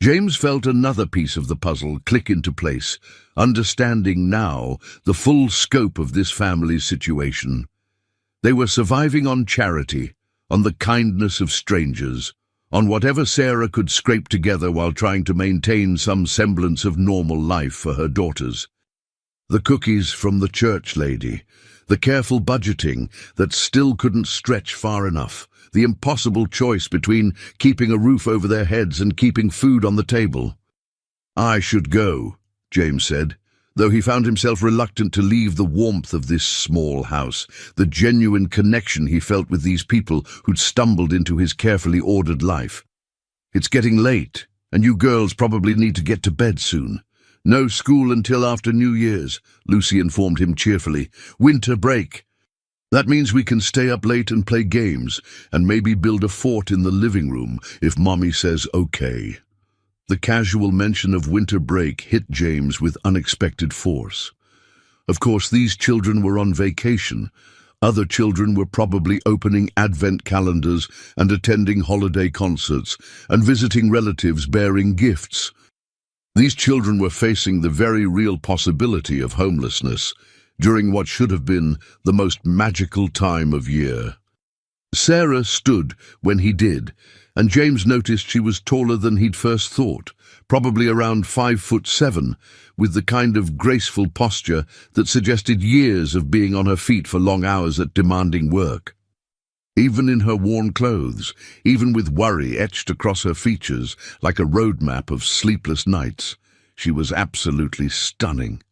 James felt another piece of the puzzle click into place, understanding now the full scope of this family's situation. They were surviving on charity, on the kindness of strangers, on whatever Sarah could scrape together while trying to maintain some semblance of normal life for her daughters. The cookies from the church lady, the careful budgeting that still couldn't stretch far enough, the impossible choice between keeping a roof over their heads and keeping food on the table. "I should go," James said, though he found himself reluctant to leave the warmth of this small house, the genuine connection he felt with these people who'd stumbled into his carefully ordered life. "It's getting late, and you girls probably need to get to bed soon." "No school until after New Year's," Lucy informed him cheerfully. "Winter break. That means we can stay up late and play games, and maybe build a fort in the living room if Mommy says okay." The casual mention of winter break hit James with unexpected force. Of course, these children were on vacation. Other children were probably opening advent calendars and attending holiday concerts and visiting relatives bearing gifts. These children were facing the very real possibility of homelessness during what should have been the most magical time of year. Sarah stood when he did, and James noticed she was taller than he'd first thought, probably around 5'7", with the kind of graceful posture that suggested years of being on her feet for long hours at demanding work. Even in her worn clothes, even with worry etched across her features like a road map of sleepless nights, she was absolutely stunning.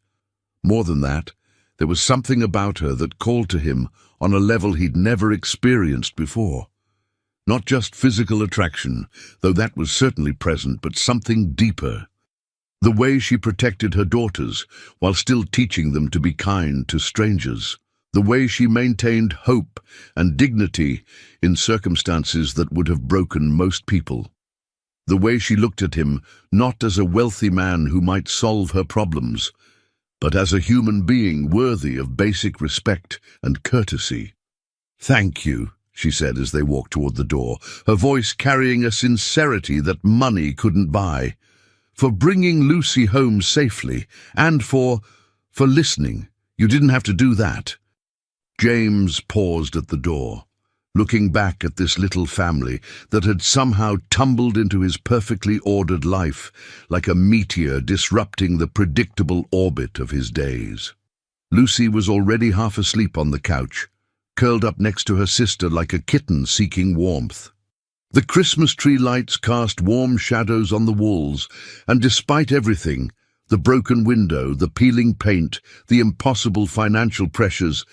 More than that, there was something about her that called to him on a level he'd never experienced before. Not just physical attraction, though that was certainly present, but something deeper. The way she protected her daughters while still teaching them to be kind to strangers. The way she maintained hope and dignity in circumstances that would have broken most people. The way she looked at him not as a wealthy man who might solve her problems, but as a human being worthy of basic respect and courtesy. "Thank you," she said as they walked toward the door, her voice carrying a sincerity that money couldn't buy, "for bringing Lucy home safely, and for listening. You didn't have to do that." James paused at the door, looking back at this little family that had somehow tumbled into his perfectly ordered life like a meteor disrupting the predictable orbit of his days. Lucy was already half asleep on the couch, curled up next to her sister like a kitten seeking warmth. The Christmas tree lights cast warm shadows on the walls, and despite everything, the broken window, the peeling paint, the impossible financial pressures,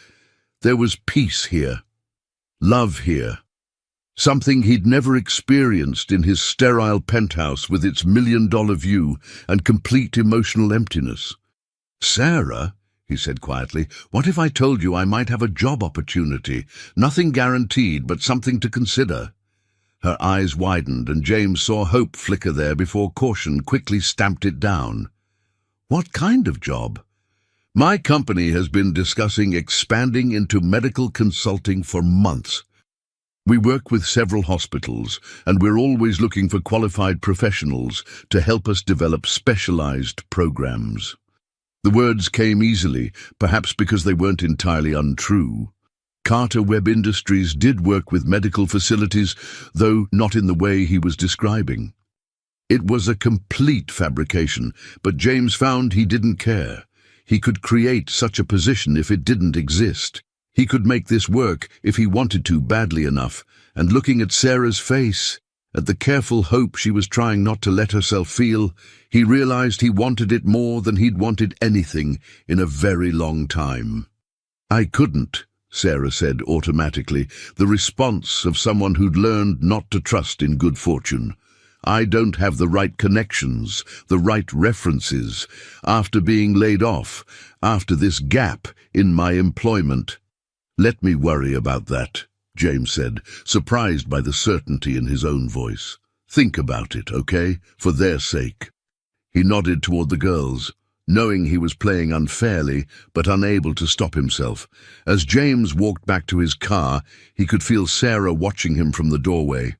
there was peace here. Love here. Something he'd never experienced in his sterile penthouse with its million-dollar view and complete emotional emptiness. "Sarah," he said quietly, "what if I told you I might have a job opportunity? Nothing guaranteed, but something to consider." Her eyes widened, and James saw hope flicker there before caution quickly stamped it down. "What kind of job?" "My company has been discussing expanding into medical consulting for months. We work with several hospitals, and we're always looking for qualified professionals to help us develop specialized programs." The words came easily, perhaps because they weren't entirely untrue. Carter Webb Industries did work with medical facilities, though not in the way he was describing. It was a complete fabrication, but James found he didn't care. He could create such a position if it didn't exist. He could make this work if he wanted to badly enough, and looking at Sarah's face, at the careful hope she was trying not to let herself feel, he realized he wanted it more than he'd wanted anything in a very long time. "I couldn't," Sarah said automatically, the response of someone who'd learned not to trust in good fortune. "I don't have the right connections, the right references, after being laid off, after this gap in my employment." "Let me worry about that," James said, surprised by the certainty in his own voice. "Think about it, okay? For their sake." He nodded toward the girls, knowing he was playing unfairly, but unable to stop himself. As James walked back to his car, he could feel Sarah watching him from the doorway.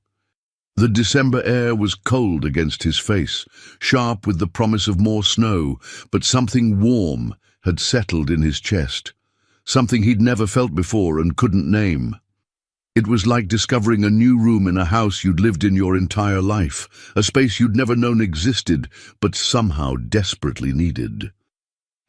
The December air was cold against his face, sharp with the promise of more snow, but something warm had settled in his chest, something he'd never felt before and couldn't name. It was like discovering a new room in a house you'd lived in your entire life, a space you'd never known existed, but somehow desperately needed.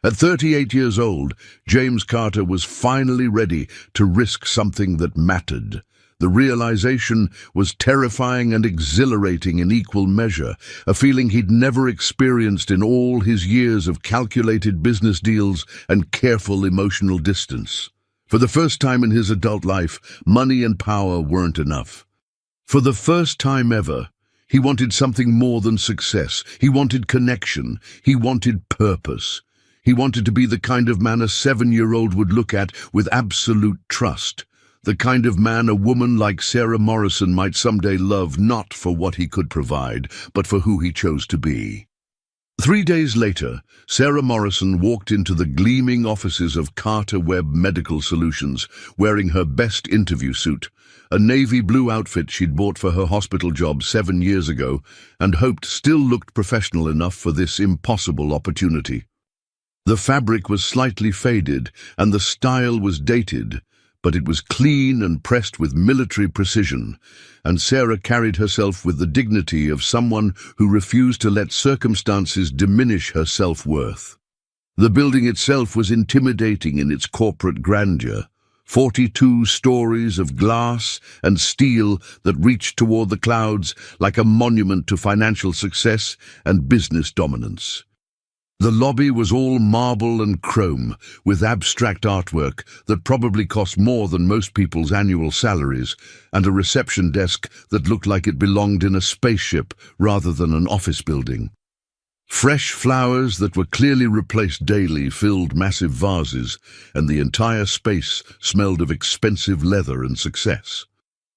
At 38 years old, James Carter was finally ready to risk something that mattered. The realization was terrifying and exhilarating in equal measure, a feeling he'd never experienced in all his years of calculated business deals and careful emotional distance. For the first time in his adult life, money and power weren't enough. For the first time ever, he wanted something more than success. He wanted connection. He wanted purpose. He wanted to be the kind of man a 7-year-old would look at with absolute trust. The kind of man a woman like Sarah Morrison might someday love, not for what he could provide, but for who he chose to be. 3 days later, Sarah Morrison walked into the gleaming offices of Carter Webb Medical Solutions, wearing her best interview suit, a navy blue outfit she'd bought for her hospital job 7 years ago and hoped still looked professional enough for this impossible opportunity. The fabric was slightly faded and the style was dated, but it was clean and pressed with military precision, and Sarah carried herself with the dignity of someone who refused to let circumstances diminish her self-worth. The building itself was intimidating in its corporate grandeur, 42 stories of glass and steel that reached toward the clouds like a monument to financial success and business dominance. The lobby was all marble and chrome, with abstract artwork that probably cost more than most people's annual salaries, and a reception desk that looked like it belonged in a spaceship rather than an office building. Fresh flowers that were clearly replaced daily filled massive vases, and the entire space smelled of expensive leather and success.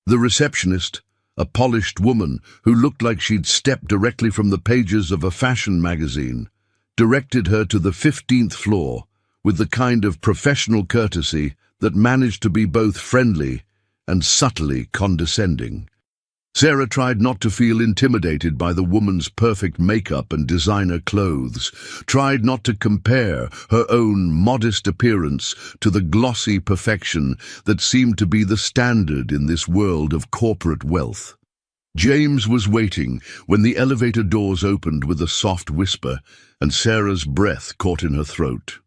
The receptionist, a polished woman who looked like she'd stepped directly from the pages of a fashion magazine, directed her to the 15th floor with the kind of professional courtesy that managed to be both friendly and subtly condescending. Sarah tried not to feel intimidated by the woman's perfect makeup and designer clothes, tried not to compare her own modest appearance to the glossy perfection that seemed to be the standard in this world of corporate wealth. James was waiting when the elevator doors opened with a soft whisper, and Sarah's breath caught in her throat.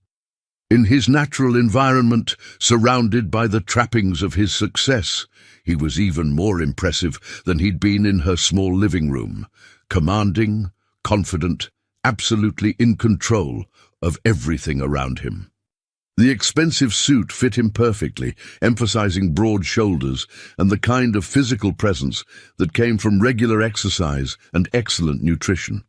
In his natural environment, surrounded by the trappings of his success, he was even more impressive than he'd been in her small living room, commanding, confident, absolutely in control of everything around him. The expensive suit fit him perfectly, emphasizing broad shoulders and the kind of physical presence that came from regular exercise and excellent nutrition.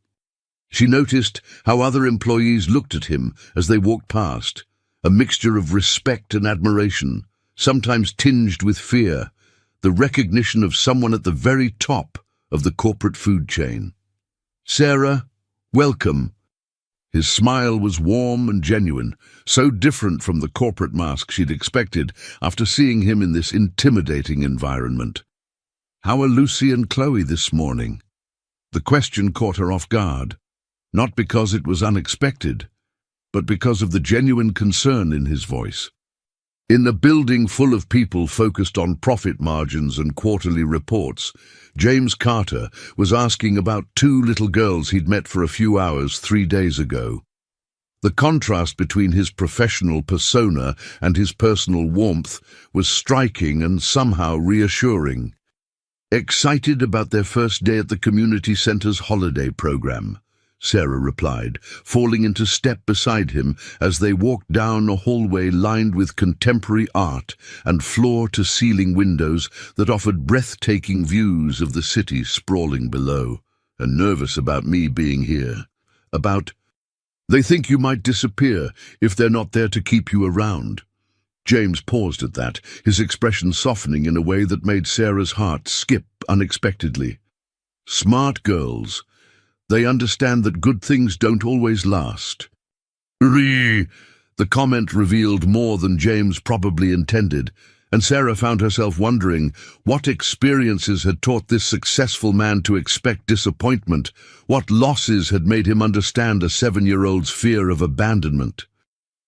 She noticed how other employees looked at him as they walked past, a mixture of respect and admiration, sometimes tinged with fear, the recognition of someone at the very top of the corporate food chain. "Sarah, welcome." His smile was warm and genuine, so different from the corporate mask she'd expected after seeing him in this intimidating environment. "How are Lucy and Chloe this morning?" The question caught her off guard, not because it was unexpected, but because of the genuine concern in his voice. In a building full of people focused on profit margins and quarterly reports, James Carter was asking about 2 little girls he'd met for a few hours 3 days ago. The contrast between his professional persona and his personal warmth was striking and somehow reassuring. "Excited about their first day at the community center's holiday program," Sarah replied, falling into step beside him as they walked down a hallway lined with contemporary art and floor-to-ceiling windows that offered breathtaking views of the city sprawling below. "And nervous about me being here. They think you might disappear if they're not there to keep you around." James paused at that, his expression softening in a way that made Sarah's heart skip unexpectedly. "Smart girls. They understand that good things don't always last." The comment revealed more than James probably intended, and Sarah found herself wondering what experiences had taught this successful man to expect disappointment, what losses had made him understand a 7-year-old's fear of abandonment.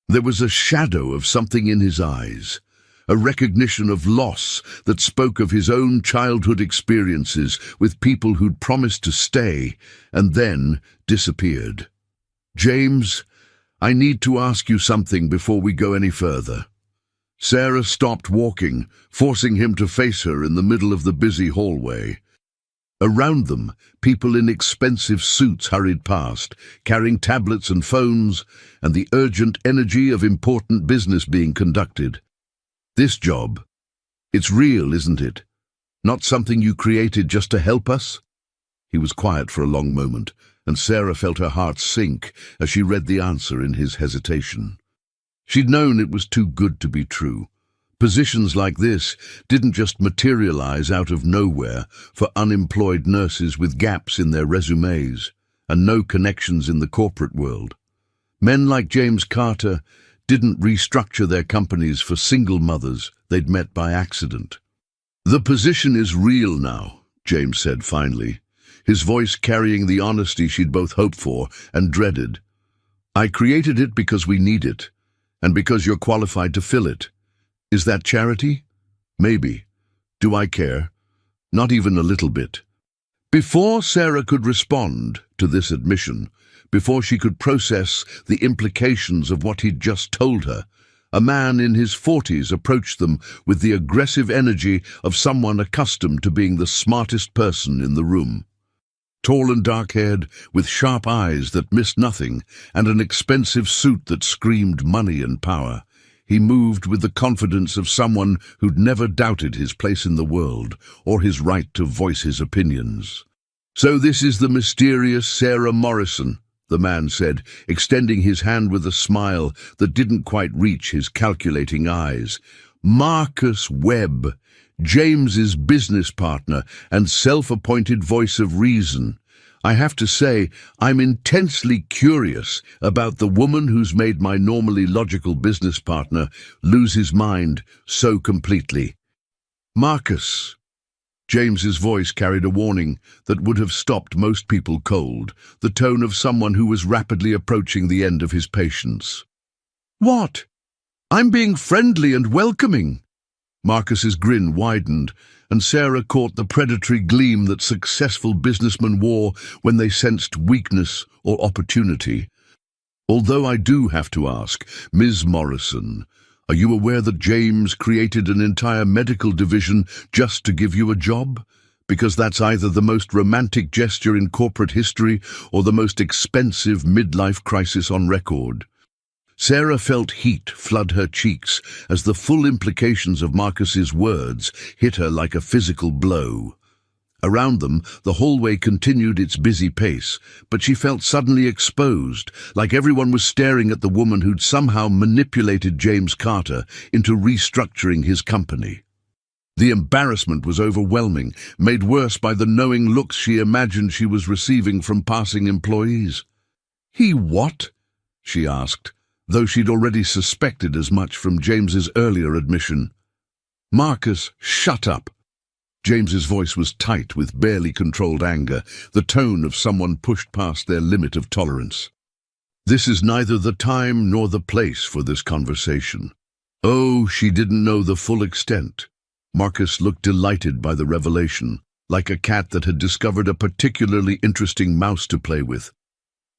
There was a shadow of something in his eyes, a recognition of loss that spoke of his own childhood experiences with people who'd promised to stay and then disappeared. "James, I need to ask you something before we go any further." Sarah stopped walking, forcing him to face her in the middle of the busy hallway. Around them, people in expensive suits hurried past, carrying tablets and phones, and the urgent energy of important business being conducted. "This job, it's real, isn't it? Not something you created just to help us?" He was quiet for a long moment, and Sarah felt her heart sink as she read the answer in his hesitation. She'd known it was too good to be true. Positions like this didn't just materialize out of nowhere for unemployed nurses with gaps in their resumes, and no connections in the corporate world. Men like James Carter didn't restructure their companies for single mothers they'd met by accident. "The position is real now," James said finally, his voice carrying the honesty she'd both hoped for and dreaded. "I created it because we need it, and because you're qualified to fill it. Is that charity? Maybe. Do I care? Not even a little bit." Before Sarah could respond to this admission, before she could process the implications of what he'd just told her, a man in his 40s approached them with the aggressive energy of someone accustomed to being the smartest person in the room. Tall and dark-haired, with sharp eyes that missed nothing, and an expensive suit that screamed money and power, he moved with the confidence of someone who'd never doubted his place in the world or his right to voice his opinions. "So this is the mysterious Sarah Morrison," the man said, extending his hand with a smile that didn't quite reach his calculating eyes. "Marcus Webb, James's business partner and self-appointed voice of reason. I have to say, I'm intensely curious about the woman who's made my normally logical business partner lose his mind so completely." "Marcus." James's voice carried a warning that would have stopped most people cold, the tone of someone who was rapidly approaching the end of his patience. "What? I'm being friendly and welcoming." Marcus's grin widened, and Sarah caught the predatory gleam that successful businessmen wore when they sensed weakness or opportunity. "Although I do have to ask, Ms. Morrison, are you aware that James created an entire medical division just to give you a job? Because that's either the most romantic gesture in corporate history or the most expensive midlife crisis on record." Sarah felt heat flood her cheeks as the full implications of Marcus's words hit her like a physical blow. Around them, the hallway continued its busy pace, but she felt suddenly exposed, like everyone was staring at the woman who'd somehow manipulated James Carter into restructuring his company. The embarrassment was overwhelming, made worse by the knowing looks she imagined she was receiving from passing employees. "He what?" she asked, though she'd already suspected as much from James's earlier admission. "Marcus, shut up." James's voice was tight with barely controlled anger, the tone of someone pushed past their limit of tolerance. "This is neither the time nor the place for this conversation." Oh, she didn't know the full extent. Marcus looked delighted by the revelation, like a cat that had discovered a particularly interesting mouse to play with.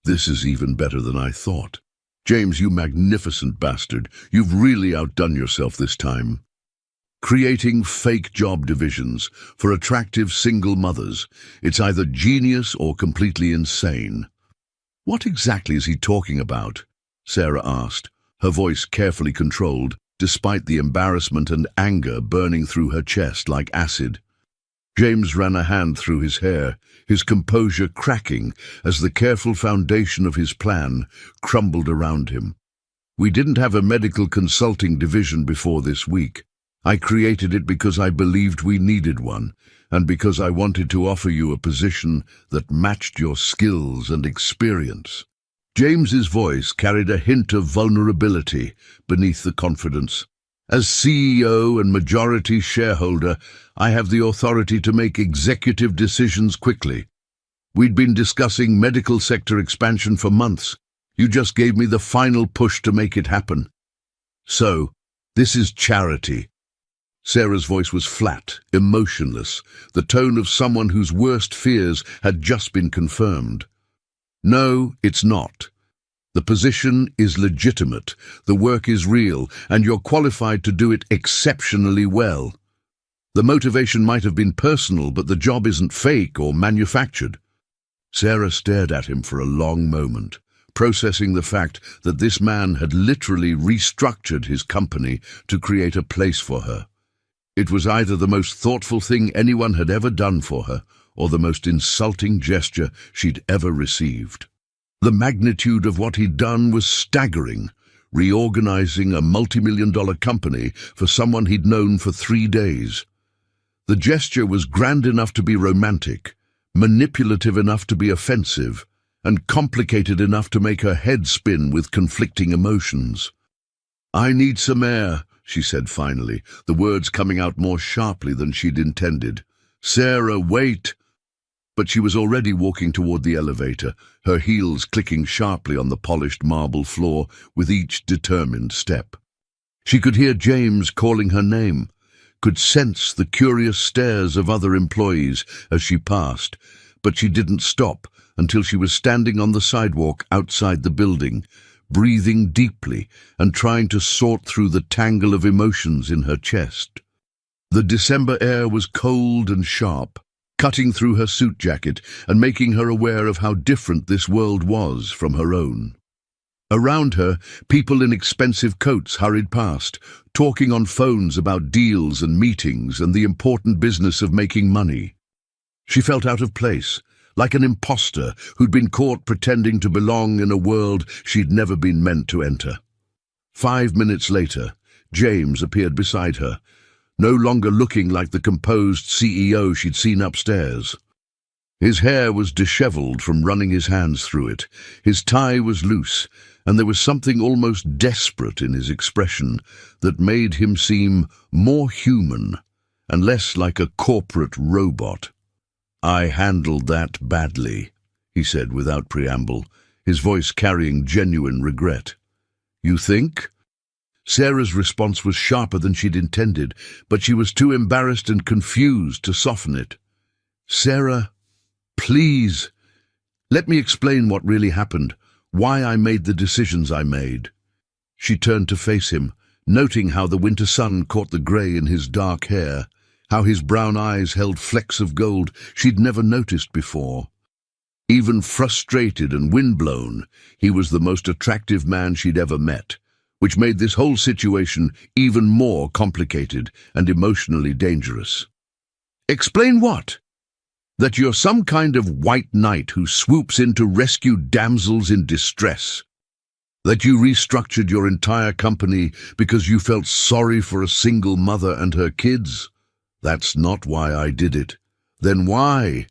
"This is even better than I thought. James, you magnificent bastard, you've really outdone yourself this time. Creating fake job divisions for attractive single mothers, it's either genius or completely insane." "What exactly is he talking about?" Sarah asked, her voice carefully controlled, despite the embarrassment and anger burning through her chest like acid. James ran a hand through his hair, his composure cracking as the careful foundation of his plan crumbled around him. "We didn't have a medical consulting division before this week. I created it because I believed we needed one, and because I wanted to offer you a position that matched your skills and experience." James's voice carried a hint of vulnerability beneath the confidence. "As CEO and majority shareholder, I have the authority to make executive decisions quickly. We'd been discussing medical sector expansion for months. You just gave me the final push to make it happen. So, this is charity." Sarah's voice was flat, emotionless, the tone of someone whose worst fears had just been confirmed. "No, it's not. The position is legitimate, the work is real, and you're qualified to do it exceptionally well. The motivation might have been personal, but the job isn't fake or manufactured." Sarah stared at him for a long moment, processing the fact that this man had literally restructured his company to create a place for her. It was either the most thoughtful thing anyone had ever done for her, or the most insulting gesture she'd ever received. The magnitude of what he'd done was staggering, reorganizing a multi-million-dollar company for someone he'd known for 3 days. The gesture was grand enough to be romantic, manipulative enough to be offensive, and complicated enough to make her head spin with conflicting emotions. "I need some air," she said finally, the words coming out more sharply than she'd intended. "Sarah, wait!" But she was already walking toward the elevator, her heels clicking sharply on the polished marble floor with each determined step. She could hear James calling her name, could sense the curious stares of other employees as she passed, but she didn't stop until she was standing on the sidewalk outside the building, breathing deeply and trying to sort through the tangle of emotions in her chest. The December air was cold and sharp, cutting through her suit jacket and making her aware of how different this world was from her own. Around her, people in expensive coats hurried past, talking on phones about deals and meetings and the important business of making money. She felt out of place, like an imposter who'd been caught pretending to belong in a world she'd never been meant to enter. 5 minutes later, James appeared beside her, no longer looking like the composed CEO she'd seen upstairs. His hair was disheveled from running his hands through it, his tie was loose, and there was something almost desperate in his expression that made him seem more human and less like a corporate robot. "I handled that badly," he said without preamble, his voice carrying genuine regret. "You think?" Sarah's response was sharper than she'd intended, but she was too embarrassed and confused to soften it. "Sarah, please, let me explain what really happened, why I made the decisions I made." She turned to face him, noting how the winter sun caught the grey in his dark hair, how his brown eyes held flecks of gold she'd never noticed before. Even frustrated and windblown, he was the most attractive man she'd ever met, which made this whole situation even more complicated and emotionally dangerous. "Explain what? That you're some kind of white knight who swoops in to rescue damsels in distress? That you restructured your entire company because you felt sorry for a single mother and her kids? That's not why I did it. Then why?"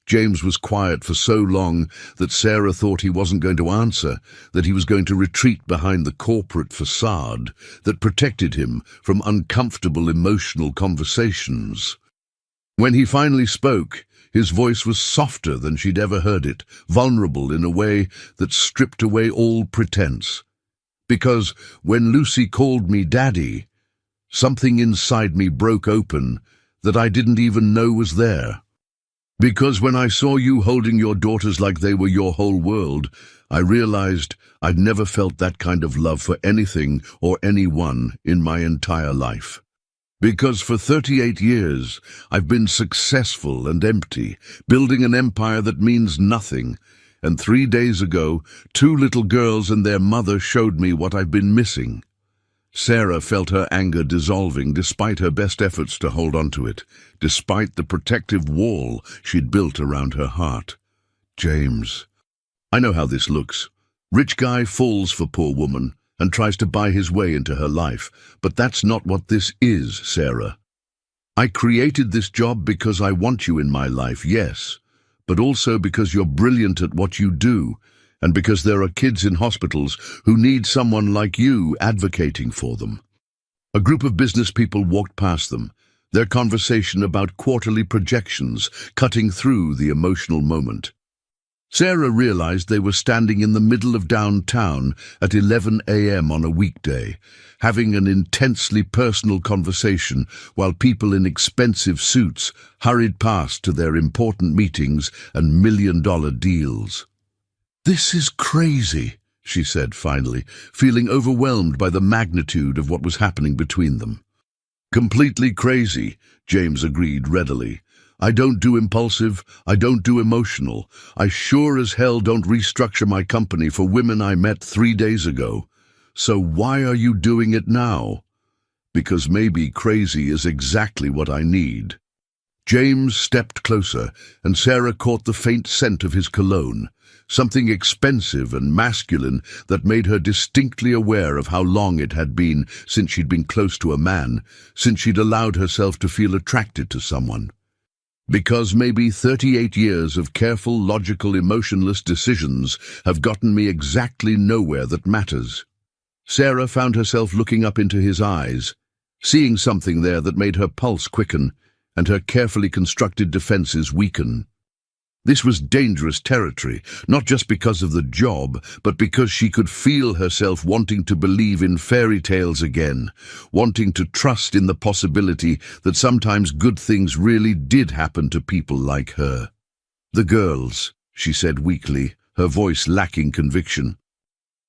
James was quiet for so long that Sarah thought he wasn't going to answer, that he was going to retreat behind the corporate facade that protected him from uncomfortable emotional conversations. When he finally spoke, his voice was softer than she'd ever heard it, vulnerable in a way that stripped away all pretense. "Because when Lucy called me Daddy, something inside me broke open that I didn't even know was there. Because when I saw you holding your daughters like they were your whole world, I realized I'd never felt that kind of love for anything or anyone in my entire life. Because for 38 years, I've been successful and empty, building an empire that means nothing, and 3 days ago, 2 little girls and their mother showed me what I've been missing." Sarah felt her anger dissolving despite her best efforts to hold on to it, despite the protective wall she'd built around her heart. "James, I know how this looks. Rich guy falls for poor woman and tries to buy his way into her life, but that's not what this is, Sarah. I created this job because I want you in my life, yes, but also because you're brilliant at what you do, and because there are kids in hospitals who need someone like you advocating for them." A group of business people walked past them, their conversation about quarterly projections cutting through the emotional moment. Sarah realized they were standing in the middle of downtown at 11 a.m. on a weekday, having an intensely personal conversation while people in expensive suits hurried past to their important meetings and million-dollar deals. "This is crazy," she said finally, feeling overwhelmed by the magnitude of what was happening between them. "Completely crazy," James agreed readily. "I don't do impulsive, I don't do emotional. I sure as hell don't restructure my company for women I met 3 days ago. So why are you doing it now?" "Because maybe crazy is exactly what I need." James stepped closer, and Sarah caught the faint scent of his cologne, something expensive and masculine that made her distinctly aware of how long it had been since she'd been close to a man, since she'd allowed herself to feel attracted to someone. Because maybe 38 years of careful, logical, emotionless decisions have gotten me exactly nowhere that matters. Sarah found herself looking up into his eyes, seeing something there that made her pulse quicken and her carefully constructed defenses weaken. This was dangerous territory, not just because of the job, but because she could feel herself wanting to believe in fairy tales again, wanting to trust in the possibility that sometimes good things really did happen to people like her. "The girls," she said weakly, her voice lacking conviction.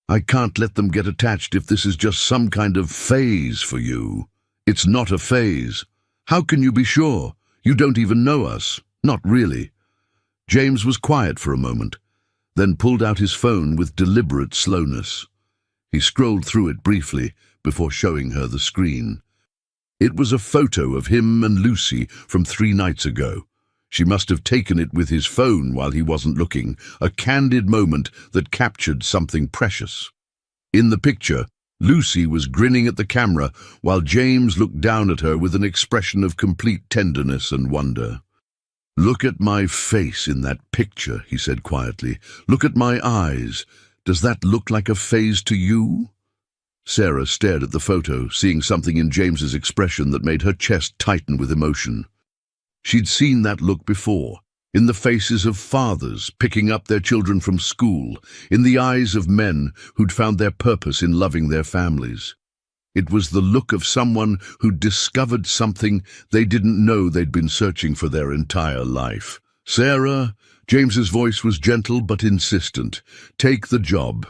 "I can't let them get attached if this is just some kind of phase for you. It's not a phase. How can you be sure? You don't even know us. Not really." James was quiet for a moment, then pulled out his phone with deliberate slowness. He scrolled through it briefly before showing her the screen. It was a photo of him and Lucy from 3 nights ago. She must have taken it with his phone while he wasn't looking, a candid moment that captured something precious. In the picture, Lucy was grinning at the camera while James looked down at her with an expression of complete tenderness and wonder. "Look at my face in that picture," he said quietly. "Look at my eyes. Does that look like a phase to you?" Sarah stared at the photo, seeing something in James's expression that made her chest tighten with emotion. She'd seen that look before, in the faces of fathers picking up their children from school, in the eyes of men who'd found their purpose in loving their families. It was the look of someone who'd discovered something they didn't know they'd been searching for their entire life. "Sarah," James's voice was gentle but insistent, "take the job.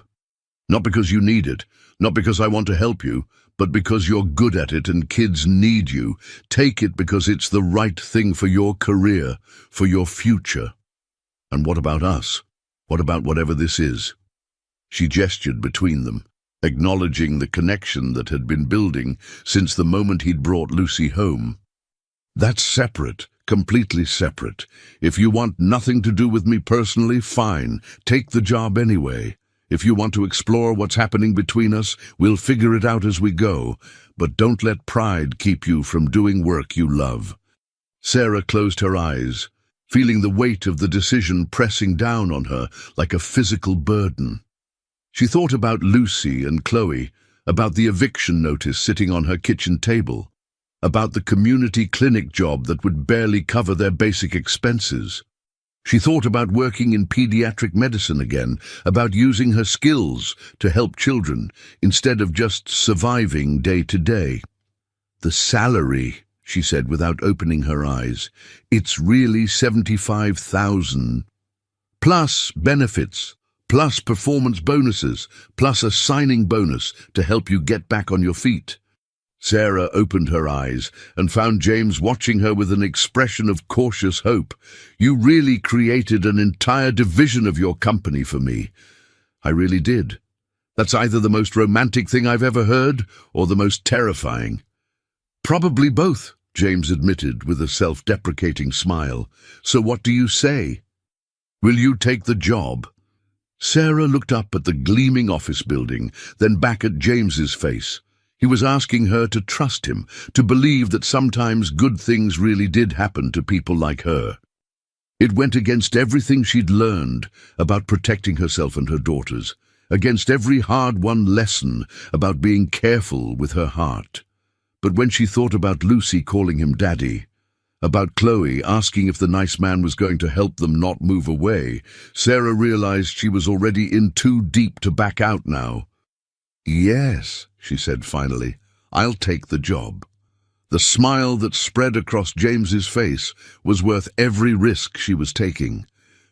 Not because you need it, not because I want to help you, but because you're good at it and kids need you. Take it because it's the right thing for your career, for your future. And what about us? What about whatever this is?" She gestured between them, acknowledging the connection that had been building since the moment he'd brought Lucy home. "That's separate, completely separate. If you want nothing to do with me personally, fine, take the job anyway. If you want to explore what's happening between us, we'll figure it out as we go, but don't let pride keep you from doing work you love." Sarah closed her eyes, feeling the weight of the decision pressing down on her like a physical burden. She thought about Lucy and Chloe, about the eviction notice sitting on her kitchen table, about the community clinic job that would barely cover their basic expenses. She thought about working in pediatric medicine again, about using her skills to help children instead of just surviving day to day. "The salary," she said without opening her eyes, "it's really 75,000. Plus benefits. Plus performance bonuses, plus a signing bonus to help you get back on your feet." Sarah opened her eyes and found James watching her with an expression of cautious hope. "You really created an entire division of your company for me." "I really did. That's either the most romantic thing I've ever heard or the most terrifying." "Probably both," James admitted with a self-deprecating smile. "So what do you say? Will you take the job?" Sarah looked up at the gleaming office building, then back at James's face. He was asking her to trust him, to believe that sometimes good things really did happen to people like her. It went against everything she'd learned about protecting herself and her daughters, against every hard-won lesson about being careful with her heart. But when she thought about Lucy calling him Daddy, about Chloe asking if the nice man was going to help them not move away, Sarah realized she was already in too deep to back out now. "Yes," she said finally, "I'll take the job." The smile that spread across James's face was worth every risk she was taking.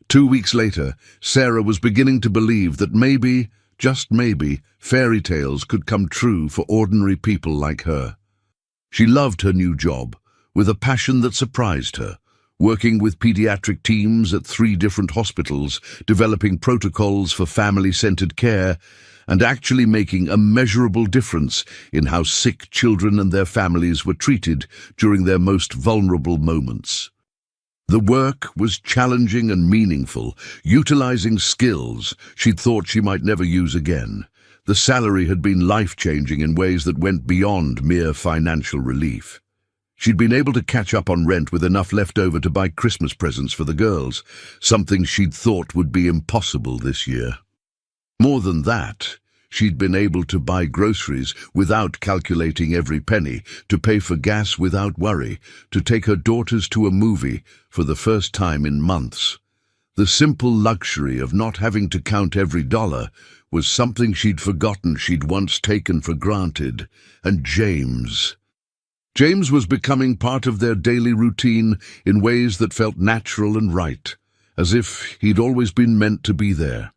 2 weeks later, Sarah was beginning to believe that maybe, just maybe, fairy tales could come true for ordinary people like her. She loved her new job, with a passion that surprised her, working with pediatric teams at 3 different hospitals, developing protocols for family-centered care, and actually making a measurable difference in how sick children and their families were treated during their most vulnerable moments. The work was challenging and meaningful, utilizing skills she'd thought she might never use again. The salary had been life-changing in ways that went beyond mere financial relief. She'd been able to catch up on rent with enough left over to buy Christmas presents for the girls, something she'd thought would be impossible this year. More than that, she'd been able to buy groceries without calculating every penny, to pay for gas without worry, to take her daughters to a movie for the first time in months. The simple luxury of not having to count every dollar was something she'd forgotten she'd once taken for granted. And James was becoming part of their daily routine in ways that felt natural and right, as if he'd always been meant to be there.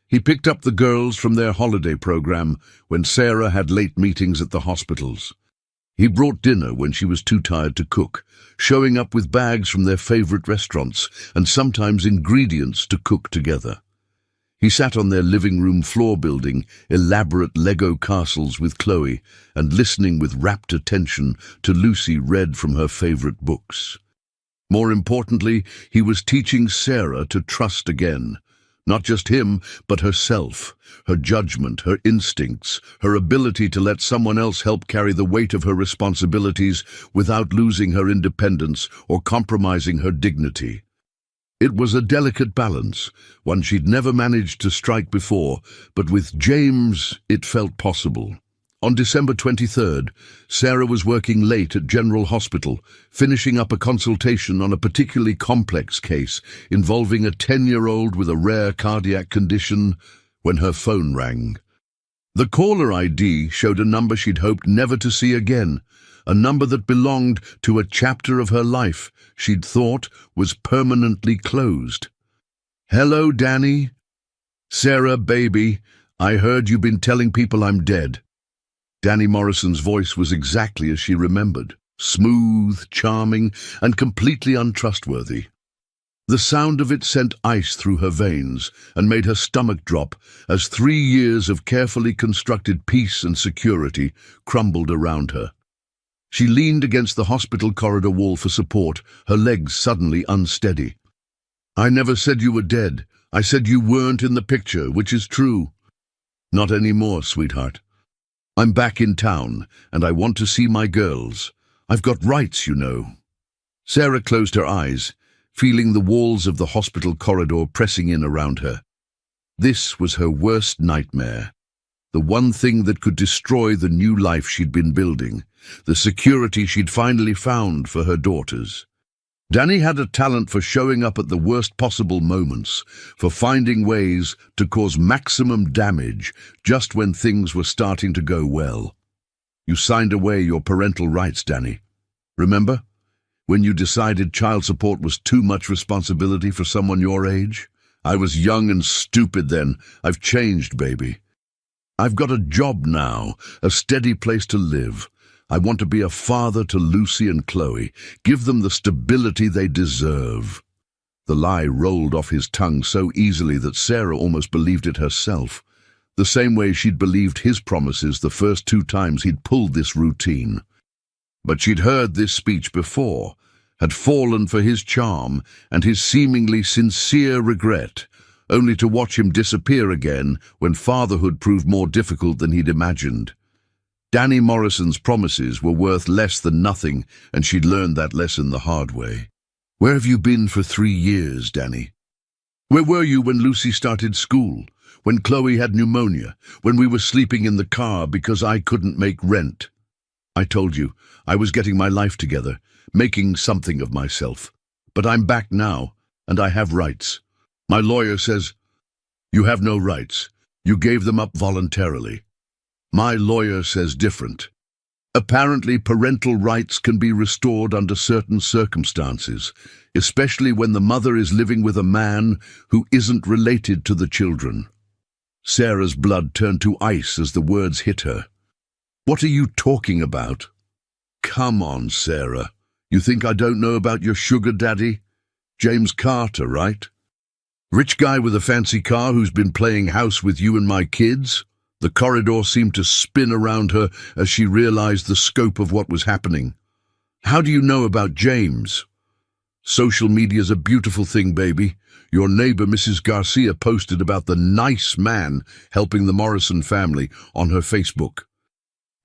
He picked up the girls from their holiday program when Sarah had late meetings at the hospitals. He brought dinner when she was too tired to cook, showing up with bags from their favorite restaurants and sometimes ingredients to cook together. He sat on their living room floor building elaborate Lego castles with Chloe and listening with rapt attention to Lucy read from her favorite books. More importantly, he was teaching Sarah to trust again. Not just him, but herself, her judgment, her instincts, her ability to let someone else help carry the weight of her responsibilities without losing her independence or compromising her dignity. It was a delicate balance, one she'd never managed to strike before, but with James it felt possible. On December 23rd, Sarah was working late at General Hospital, finishing up a consultation on a particularly complex case involving a 10-year-old with a rare cardiac condition, when her phone rang. The caller ID showed a number she'd hoped never to see again, a number that belonged to a chapter of her life she'd thought was permanently closed. "Hello, Danny. Sarah, baby, I heard you've been telling people I'm dead." Danny Morrison's voice was exactly as she remembered, smooth, charming, and completely untrustworthy. The sound of it sent ice through her veins and made her stomach drop as 3 years of carefully constructed peace and security crumbled around her. She leaned against the hospital corridor wall for support, her legs suddenly unsteady. "I never said you were dead. I said you weren't in the picture, which is true." "Not anymore, sweetheart. I'm back in town, and I want to see my girls. I've got rights, you know." Sarah closed her eyes, feeling the walls of the hospital corridor pressing in around her. This was her worst nightmare. The one thing that could destroy the new life she'd been building, the security she'd finally found for her daughters. Danny had a talent for showing up at the worst possible moments, for finding ways to cause maximum damage just when things were starting to go well. You signed away your parental rights, Danny. Remember? When you decided child support was too much responsibility for someone your age? I was young and stupid then. I've changed, baby. I've got a job now, a steady place to live. I want to be a father to Lucy and Chloe, give them the stability they deserve. The lie rolled off his tongue so easily that Sarah almost believed it herself, the same way she'd believed his promises the first 2 times he'd pulled this routine. But she'd heard this speech before, had fallen for his charm and his seemingly sincere regret, only to watch him disappear again when fatherhood proved more difficult than he'd imagined. Danny Morrison's promises were worth less than nothing, and she'd learned that lesson the hard way. "Where have you been for 3 years, Danny? Where were you when Lucy started school? When Chloe had pneumonia? When we were sleeping in the car because I couldn't make rent? I told you, I was getting my life together, making something of myself. But I'm back now, and I have rights. My lawyer says, you have no rights. You gave them up voluntarily. My lawyer says different. Apparently, parental rights can be restored under certain circumstances, especially when the mother is living with a man who isn't related to the children." Sarah's blood turned to ice as the words hit her. "What are you talking about?" "Come on, Sarah. You think I don't know about your sugar daddy? James Carter, right? Rich guy with a fancy car who's been playing house with you and my kids?" The corridor seemed to spin around her as she realized the scope of what was happening. "How do you know about James?" "Social media's a beautiful thing, baby. Your neighbor, Mrs. Garcia, posted about the nice man helping the Morrison family on her Facebook.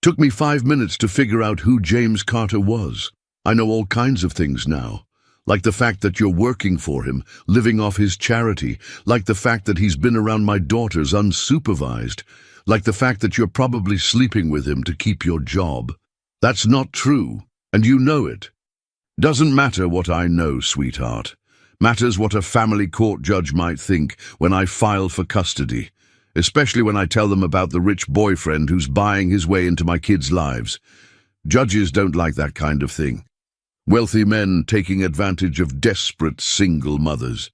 Took me 5 minutes to figure out who James Carter was. I know all kinds of things now. Like the fact that you're working for him, living off his charity. Like the fact that he's been around my daughters unsupervised. Like the fact that you're probably sleeping with him to keep your job. That's not true, and you know it. Doesn't matter what I know, sweetheart. Matters what a family court judge might think when I file for custody. Especially when I tell them about the rich boyfriend who's buying his way into my kids' lives. Judges don't like that kind of thing. Wealthy men taking advantage of desperate single mothers.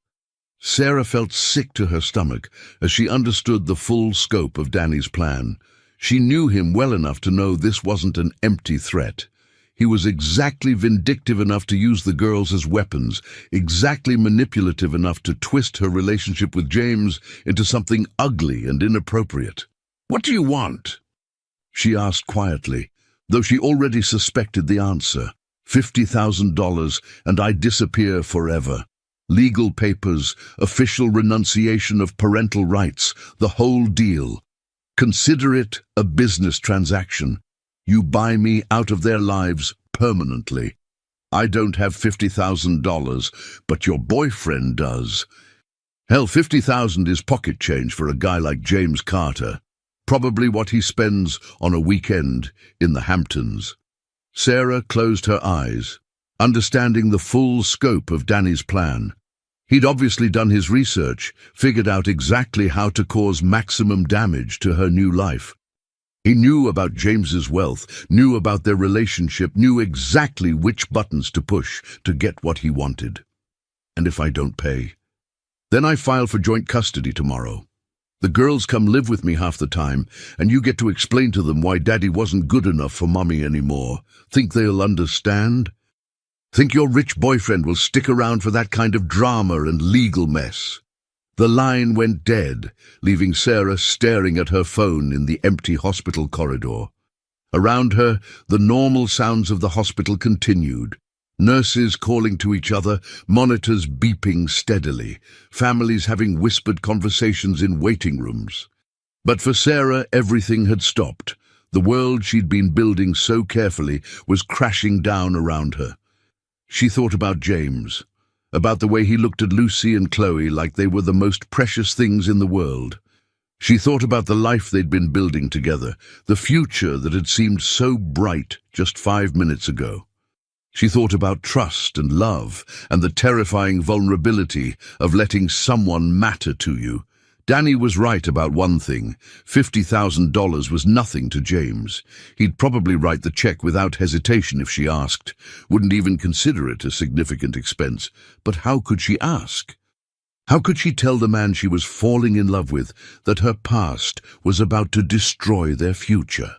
Sarah felt sick to her stomach as she understood the full scope of Danny's plan. She knew him well enough to know this wasn't an empty threat. He was exactly vindictive enough to use the girls as weapons, exactly manipulative enough to twist her relationship with James into something ugly and inappropriate. "What do you want?" she asked quietly, though she already suspected the answer. $50,000 and I disappear forever. Legal papers, official renunciation of parental rights, the whole deal. Consider it a business transaction. You buy me out of their lives permanently. I don't have $50,000, but your boyfriend does. Hell, $50,000 is pocket change for a guy like James Carter. Probably what he spends on a weekend in the Hamptons. Sarah closed her eyes, understanding the full scope of Danny's plan. He'd obviously done his research, figured out exactly how to cause maximum damage to her new life. He knew about James's wealth, knew about their relationship, knew exactly which buttons to push to get what he wanted. And if I don't pay? Then I file for joint custody tomorrow. The girls come live with me half the time, and you get to explain to them why Daddy wasn't good enough for Mommy anymore. Think they'll understand? Think your rich boyfriend will stick around for that kind of drama and legal mess? The line went dead, leaving Sarah staring at her phone in the empty hospital corridor. Around her, the normal sounds of the hospital continued. Nurses calling to each other, monitors beeping steadily, families having whispered conversations in waiting rooms. But for Sarah, everything had stopped. The world she'd been building so carefully was crashing down around her. She thought about James, about the way he looked at Lucy and Chloe like they were the most precious things in the world. She thought about the life they'd been building together, the future that had seemed so bright just 5 minutes ago. She thought about trust and love and the terrifying vulnerability of letting someone matter to you. Danny was right about one thing. $50,000 was nothing to James. He'd probably write the check without hesitation if she asked, wouldn't even consider it a significant expense. But how could she ask? How could she tell the man she was falling in love with that her past was about to destroy their future?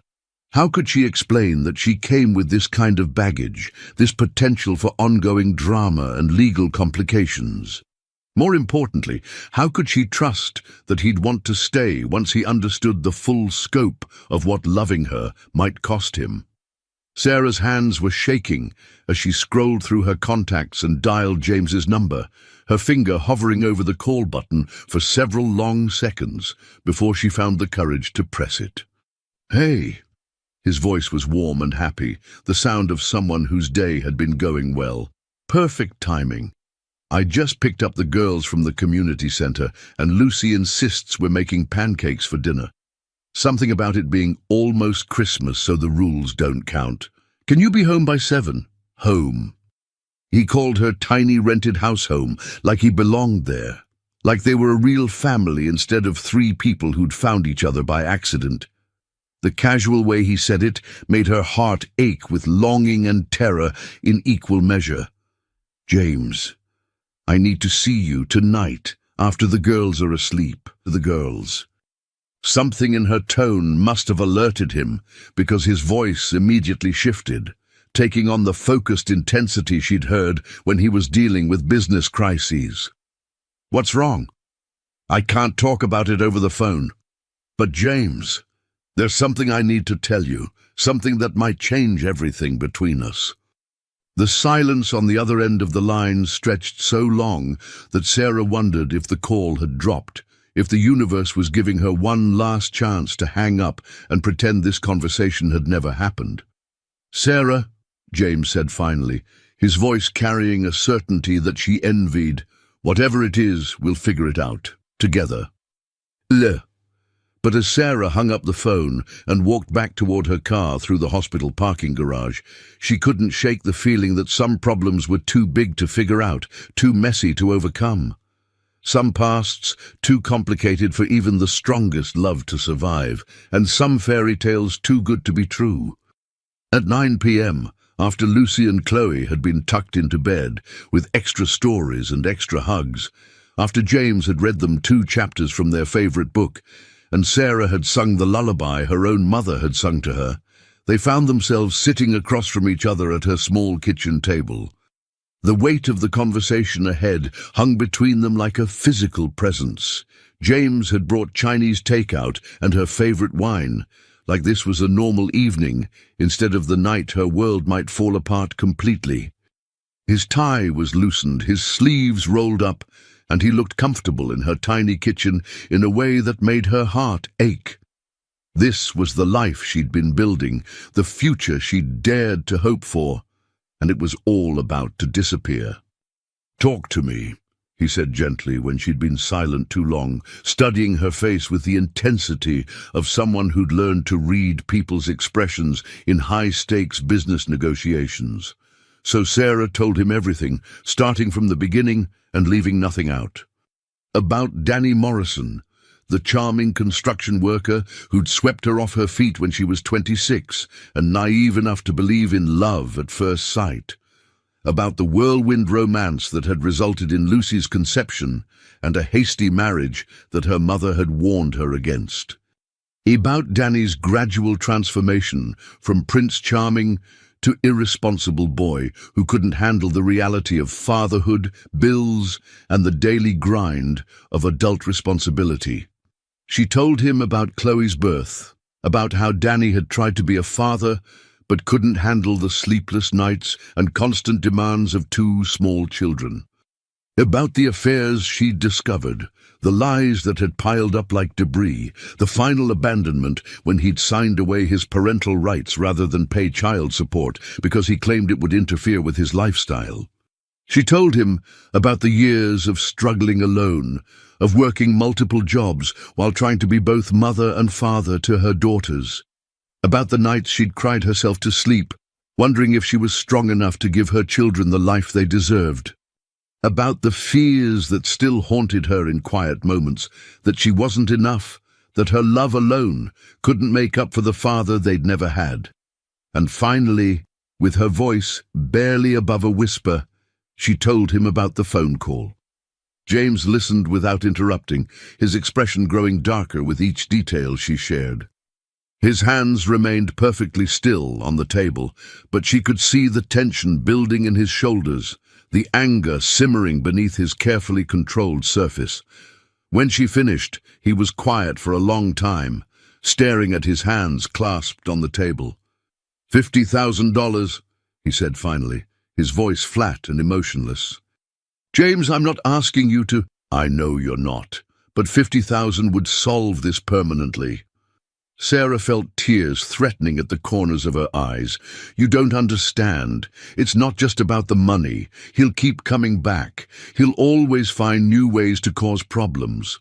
How could she explain that she came with this kind of baggage, this potential for ongoing drama and legal complications? More importantly, how could she trust that he'd want to stay once he understood the full scope of what loving her might cost him? Sarah's hands were shaking as she scrolled through her contacts and dialed James's number, her finger hovering over the call button for several long seconds before she found the courage to press it. "Hey." His voice was warm and happy, the sound of someone whose day had been going well. Perfect timing. "I just picked up the girls from the community center, and Lucy insists we're making pancakes for dinner. Something about it being almost Christmas, so the rules don't count. Can you be home by 7? Home." He called her tiny rented house home, like he belonged there, like they were a real family instead of 3 people who'd found each other by accident. The casual way he said it made her heart ache with longing and terror in equal measure. "James, I need to see you tonight, after the girls are asleep." The girls. Something in her tone must have alerted him, because his voice immediately shifted, taking on the focused intensity she'd heard when he was dealing with business crises. "What's wrong?" "I can't talk about it over the phone." "But James, there's something I need to tell you, something that might change everything between us." The silence on the other end of the line stretched so long that Sarah wondered if the call had dropped, if the universe was giving her one last chance to hang up and pretend this conversation had never happened. "Sarah," James said finally, his voice carrying a certainty that she envied. Whatever it is, we'll figure it out. Together. Le. But as Sarah hung up the phone and walked back toward her car through the hospital parking garage, she couldn't shake the feeling that some problems were too big to figure out, too messy to overcome. Some pasts too complicated for even the strongest love to survive, and some fairy tales too good to be true. At 9 p.m., after Lucy and Chloe had been tucked into bed, with extra stories and extra hugs, after James had read them 2 chapters from their favorite book, and Sarah had sung the lullaby her own mother had sung to her, they found themselves sitting across from each other at her small kitchen table. The weight of the conversation ahead hung between them like a physical presence. James had brought Chinese takeout and her favorite wine, like this was a normal evening, instead of the night her world might fall apart completely. His tie was loosened, his sleeves rolled up, and he looked comfortable in her tiny kitchen in a way that made her heart ache. This was the life she'd been building, the future she'd dared to hope for, and it was all about to disappear. "Talk to me," he said gently when she'd been silent too long, studying her face with the intensity of someone who'd learned to read people's expressions in high-stakes business negotiations. So Sarah told him everything, starting from the beginning and leaving nothing out. About Danny Morrison, the charming construction worker who'd swept her off her feet when she was 26 and naive enough to believe in love at first sight. About the whirlwind romance that had resulted in Lucy's conception and a hasty marriage that her mother had warned her against. About Danny's gradual transformation from Prince Charming to irresponsible boy who couldn't handle the reality of fatherhood, bills, and the daily grind of adult responsibility. She told him about Chloe's birth, about how Danny had tried to be a father but couldn't handle the sleepless nights and constant demands of 2 small children. About the affairs she'd discovered, the lies that had piled up like debris, the final abandonment when he'd signed away his parental rights rather than pay child support because he claimed it would interfere with his lifestyle. She told him about the years of struggling alone, of working multiple jobs while trying to be both mother and father to her daughters, about the nights she'd cried herself to sleep, wondering if she was strong enough to give her children the life they deserved. About the fears that still haunted her in quiet moments, that she wasn't enough, that her love alone couldn't make up for the father they'd never had. And finally, with her voice barely above a whisper, she told him about the phone call. James listened without interrupting, his expression growing darker with each detail she shared. His hands remained perfectly still on the table, but she could see the tension building in his shoulders, the anger simmering beneath his carefully controlled surface. When she finished, he was quiet for a long time, staring at his hands clasped on the table. $50,000, he said finally, his voice flat and emotionless. "James, I'm not asking you to—" "I know you're not, but 50,000 would solve this permanently." Sarah felt tears threatening at the corners of her eyes. "You don't understand. It's not just about the money. He'll keep coming back. He'll always find new ways to cause problems.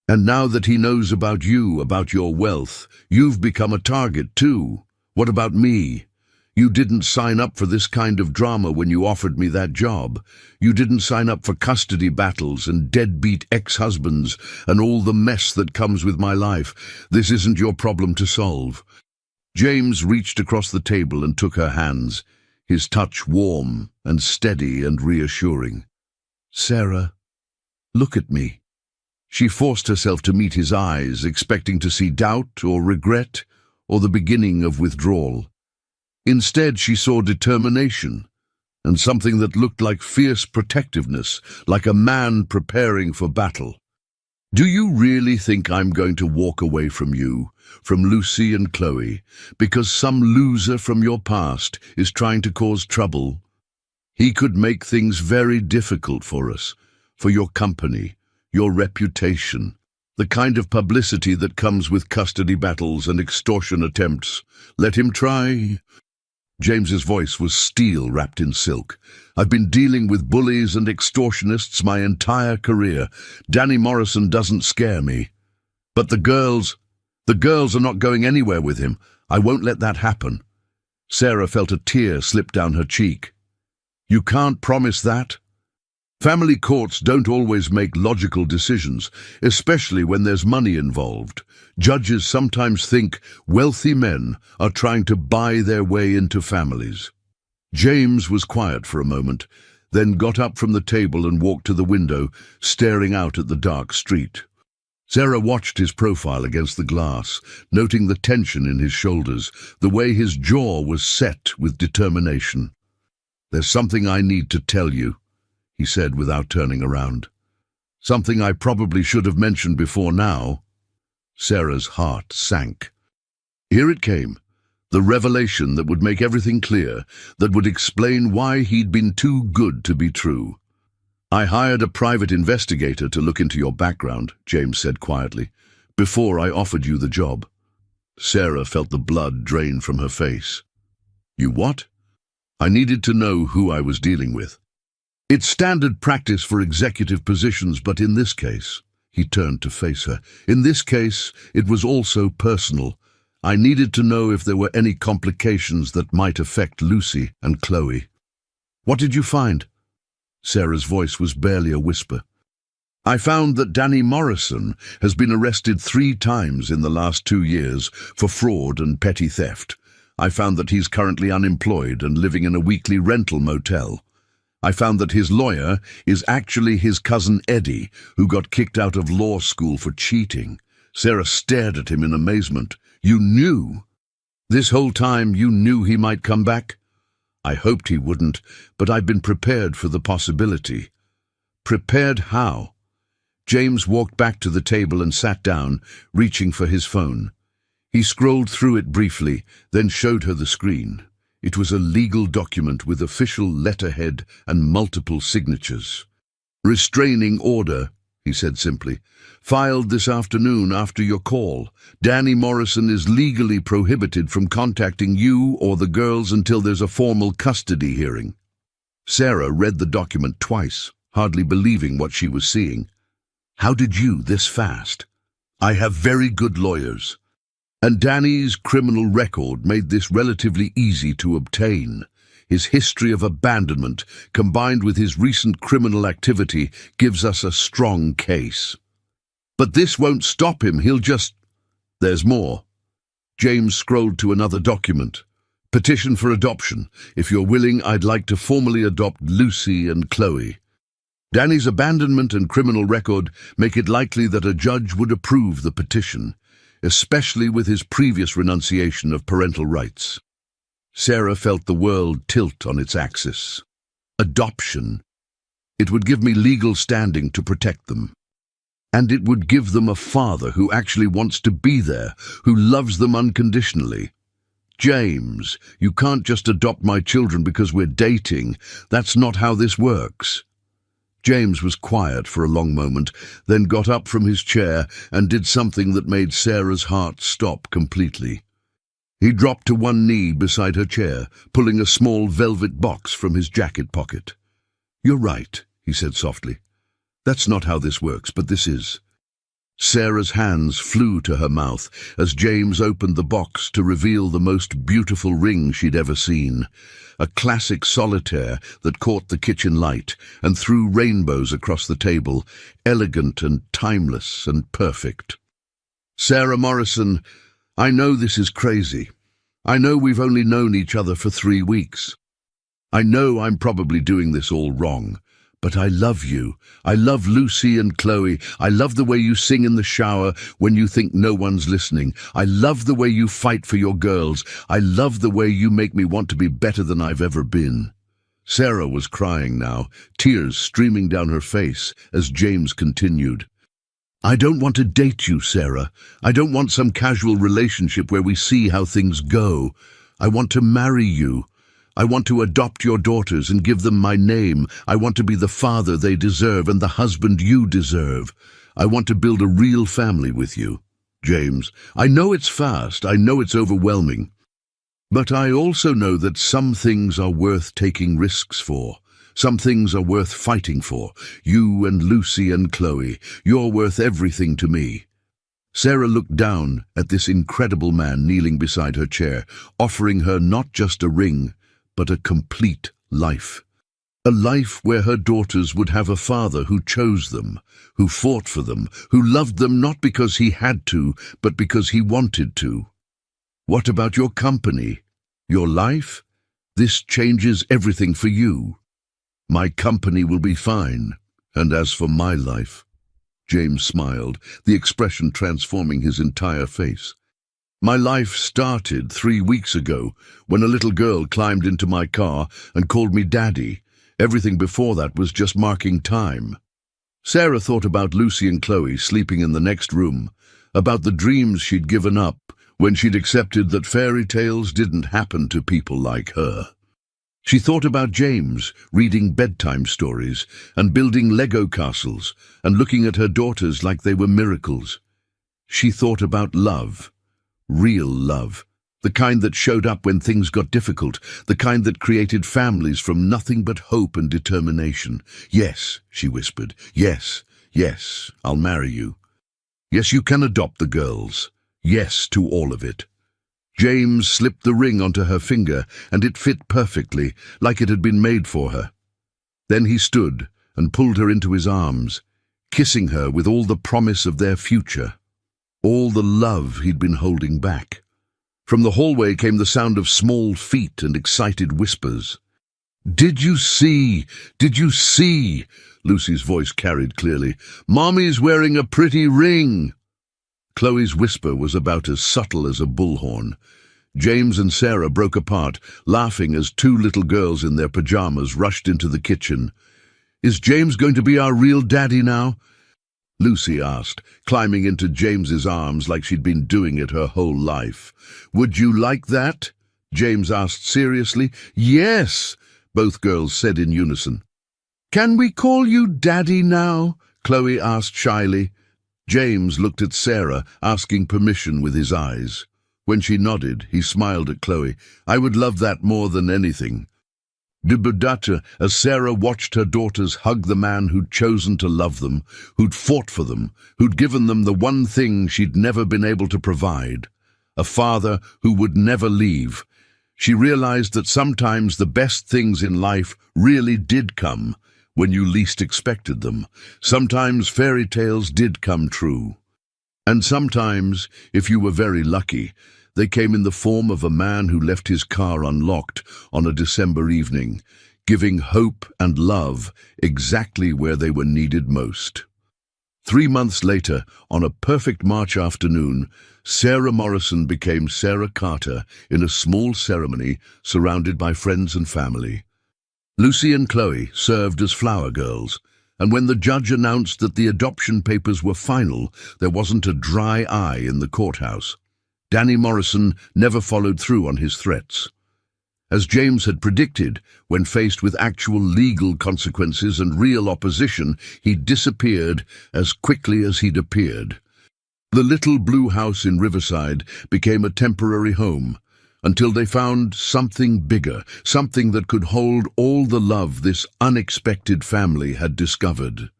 And now that he knows about you, about your wealth, you've become a target too. What about me? You didn't sign up for this kind of drama when you offered me that job. You didn't sign up for custody battles and deadbeat ex-husbands and all the mess that comes with my life. This isn't your problem to solve." James reached across the table and took her hands, his touch warm and steady and reassuring. "Sarah, look at me." She forced herself to meet his eyes, expecting to see doubt or regret or the beginning of withdrawal. Instead, she saw determination, and something that looked like fierce protectiveness, like a man preparing for battle. "Do you really think I'm going to walk away from you, from Lucy and Chloe, because some loser from your past is trying to cause trouble? He could make things very difficult for us, for your company, your reputation, the kind of publicity that comes with custody battles and extortion attempts. Let him try." James's voice was steel wrapped in silk. I've been dealing with bullies and extortionists my entire career. Danny Morrison doesn't scare me. But the girls are not going anywhere with him. I won't let that happen. Sarah felt a tear slip down her cheek. You can't promise that? Family courts don't always make logical decisions, especially when there's money involved. Judges sometimes think wealthy men are trying to buy their way into families. James was quiet for a moment, then got up from the table and walked to the window, staring out at the dark street. Sarah watched his profile against the glass, noting the tension in his shoulders, the way his jaw was set with determination. There's something I need to tell you, he said without turning around. Something I probably should have mentioned before now. Sarah's heart sank. Here it came, the revelation that would make everything clear, that would explain why he'd been too good to be true. I hired a private investigator to look into your background, James said quietly, before I offered you the job. Sarah felt the blood drain from her face. You what? I needed to know who I was dealing with. It's standard practice for executive positions, but in this case, he turned to face her. In this case, it was also personal. I needed to know if there were any complications that might affect Lucy and Chloe. What did you find? Sarah's voice was barely a whisper. I found that Danny Morrison has been arrested 3 times in the last 2 years for fraud and petty theft. I found that he's currently unemployed and living in a weekly rental motel. I found that his lawyer is actually his cousin Eddie, who got kicked out of law school for cheating. Sarah stared at him in amazement. You knew? This whole time you knew he might come back? I hoped he wouldn't, but I'd been prepared for the possibility. Prepared how? James walked back to the table and sat down, reaching for his phone. He scrolled through it briefly, then showed her the screen. It was a legal document with official letterhead and multiple signatures. Restraining order, he said simply. Filed this afternoon after your call. Danny Morrison is legally prohibited from contacting you or the girls until there's a formal custody hearing. Sarah read the document twice, hardly believing what she was seeing. How did you this fast? I have very good lawyers. And Danny's criminal record made this relatively easy to obtain. His history of abandonment, combined with his recent criminal activity, gives us a strong case. But this won't stop him, he'll just... There's more. James scrolled to another document. Petition for adoption. If you're willing, I'd like to formally adopt Lucy and Chloe. Danny's abandonment and criminal record make it likely that a judge would approve the petition, especially with his previous renunciation of parental rights. Sarah felt the world tilt on its axis. Adoption. It would give me legal standing to protect them. And it would give them a father who actually wants to be there, who loves them unconditionally. James, you can't just adopt my children because we're dating. That's not how this works. James was quiet for a long moment, then got up from his chair and did something that made Sarah's heart stop completely. He dropped to one knee beside her chair, pulling a small velvet box from his jacket pocket. You're right, he said softly. That's not how this works, but this is. Sarah's hands flew to her mouth as James opened the box to reveal the most beautiful ring she'd ever seen. A classic solitaire that caught the kitchen light and threw rainbows across the table, elegant and timeless and perfect. Sarah Morrison, I know this is crazy. I know we've only known each other for 3 weeks. I know I'm probably doing this all wrong. But I love you. I love Lucy and Chloe. I love the way you sing in the shower when you think no one's listening. I love the way you fight for your girls. I love the way you make me want to be better than I've ever been. Sarah was crying now, tears streaming down her face as James continued. I don't want to date you, Sarah. I don't want some casual relationship where we see how things go. I want to marry you. I want to adopt your daughters and give them my name. I want to be the father they deserve and the husband you deserve. I want to build a real family with you. James, I know it's fast. I know it's overwhelming. But I also know that some things are worth taking risks for. Some things are worth fighting for. You and Lucy and Chloe, you're worth everything to me." Sarah looked down at this incredible man kneeling beside her chair, offering her not just a ring, but a complete life. A life where her daughters would have a father who chose them, who fought for them, who loved them not because he had to, but because he wanted to. "What about your company? Your life? This changes everything for you." "My company will be fine, and as for my life," James smiled, the expression transforming his entire face. "My life started 3 weeks ago when a little girl climbed into my car and called me Daddy. Everything before that was just marking time." Sarah thought about Lucy and Chloe sleeping in the next room, about the dreams she'd given up when she'd accepted that fairy tales didn't happen to people like her. She thought about James reading bedtime stories and building Lego castles and looking at her daughters like they were miracles. She thought about love, real love, the kind that showed up when things got difficult, the kind that created families from nothing but hope and determination. "Yes," she whispered, "yes, yes, I'll marry you. Yes, you can adopt the girls. Yes to all of it." James slipped the ring onto her finger, and it fit perfectly, like it had been made for her. Then he stood and pulled her into his arms, kissing her with all the promise of their future, all the love he'd been holding back. From the hallway came the sound of small feet and excited whispers. "Did you see? Did you see?" Lucy's voice carried clearly. "Mommy's wearing a pretty ring." Chloe's whisper was about as subtle as a bullhorn. James and Sarah broke apart, laughing as 2 little girls in their pajamas rushed into the kitchen. "Is James going to be our real daddy now?" Lucy asked, climbing into James's arms like she'd been doing it her whole life. "Would you like that?" James asked seriously. "Yes," both girls said in unison. "Can we call you Daddy now?" Chloe asked shyly. James looked at Sarah, asking permission with his eyes. When she nodded, he smiled at Chloe. "I would love that more than anything." Dibudata, as Sarah watched her daughters hug the man who'd chosen to love them, who'd fought for them, who'd given them the one thing she'd never been able to provide, a father who would never leave, she realized that sometimes the best things in life really did come when you least expected them. Sometimes fairy tales did come true. And sometimes, if you were very lucky, they came in the form of a man who left his car unlocked on a December evening, giving hope and love exactly where they were needed most. 3 months later, on a perfect March afternoon, Sarah Morrison became Sarah Carter in a small ceremony surrounded by friends and family. Lucy and Chloe served as flower girls, and when the judge announced that the adoption papers were final, there wasn't a dry eye in the courthouse. Danny Morrison never followed through on his threats. As James had predicted, when faced with actual legal consequences and real opposition, he disappeared as quickly as he'd appeared. The little blue house in Riverside became a temporary home, until they found something bigger, something that could hold all the love this unexpected family had discovered.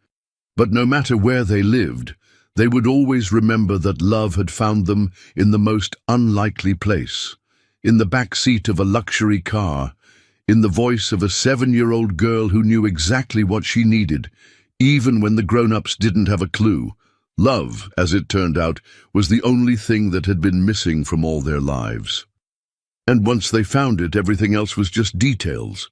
But no matter where they lived, they would always remember that love had found them in the most unlikely place, in the back seat of a luxury car, in the voice of a 7-year-old girl who knew exactly what she needed, even when the grown-ups didn't have a clue. Love, as it turned out, was the only thing that had been missing from all their lives. And once they found it, everything else was just details.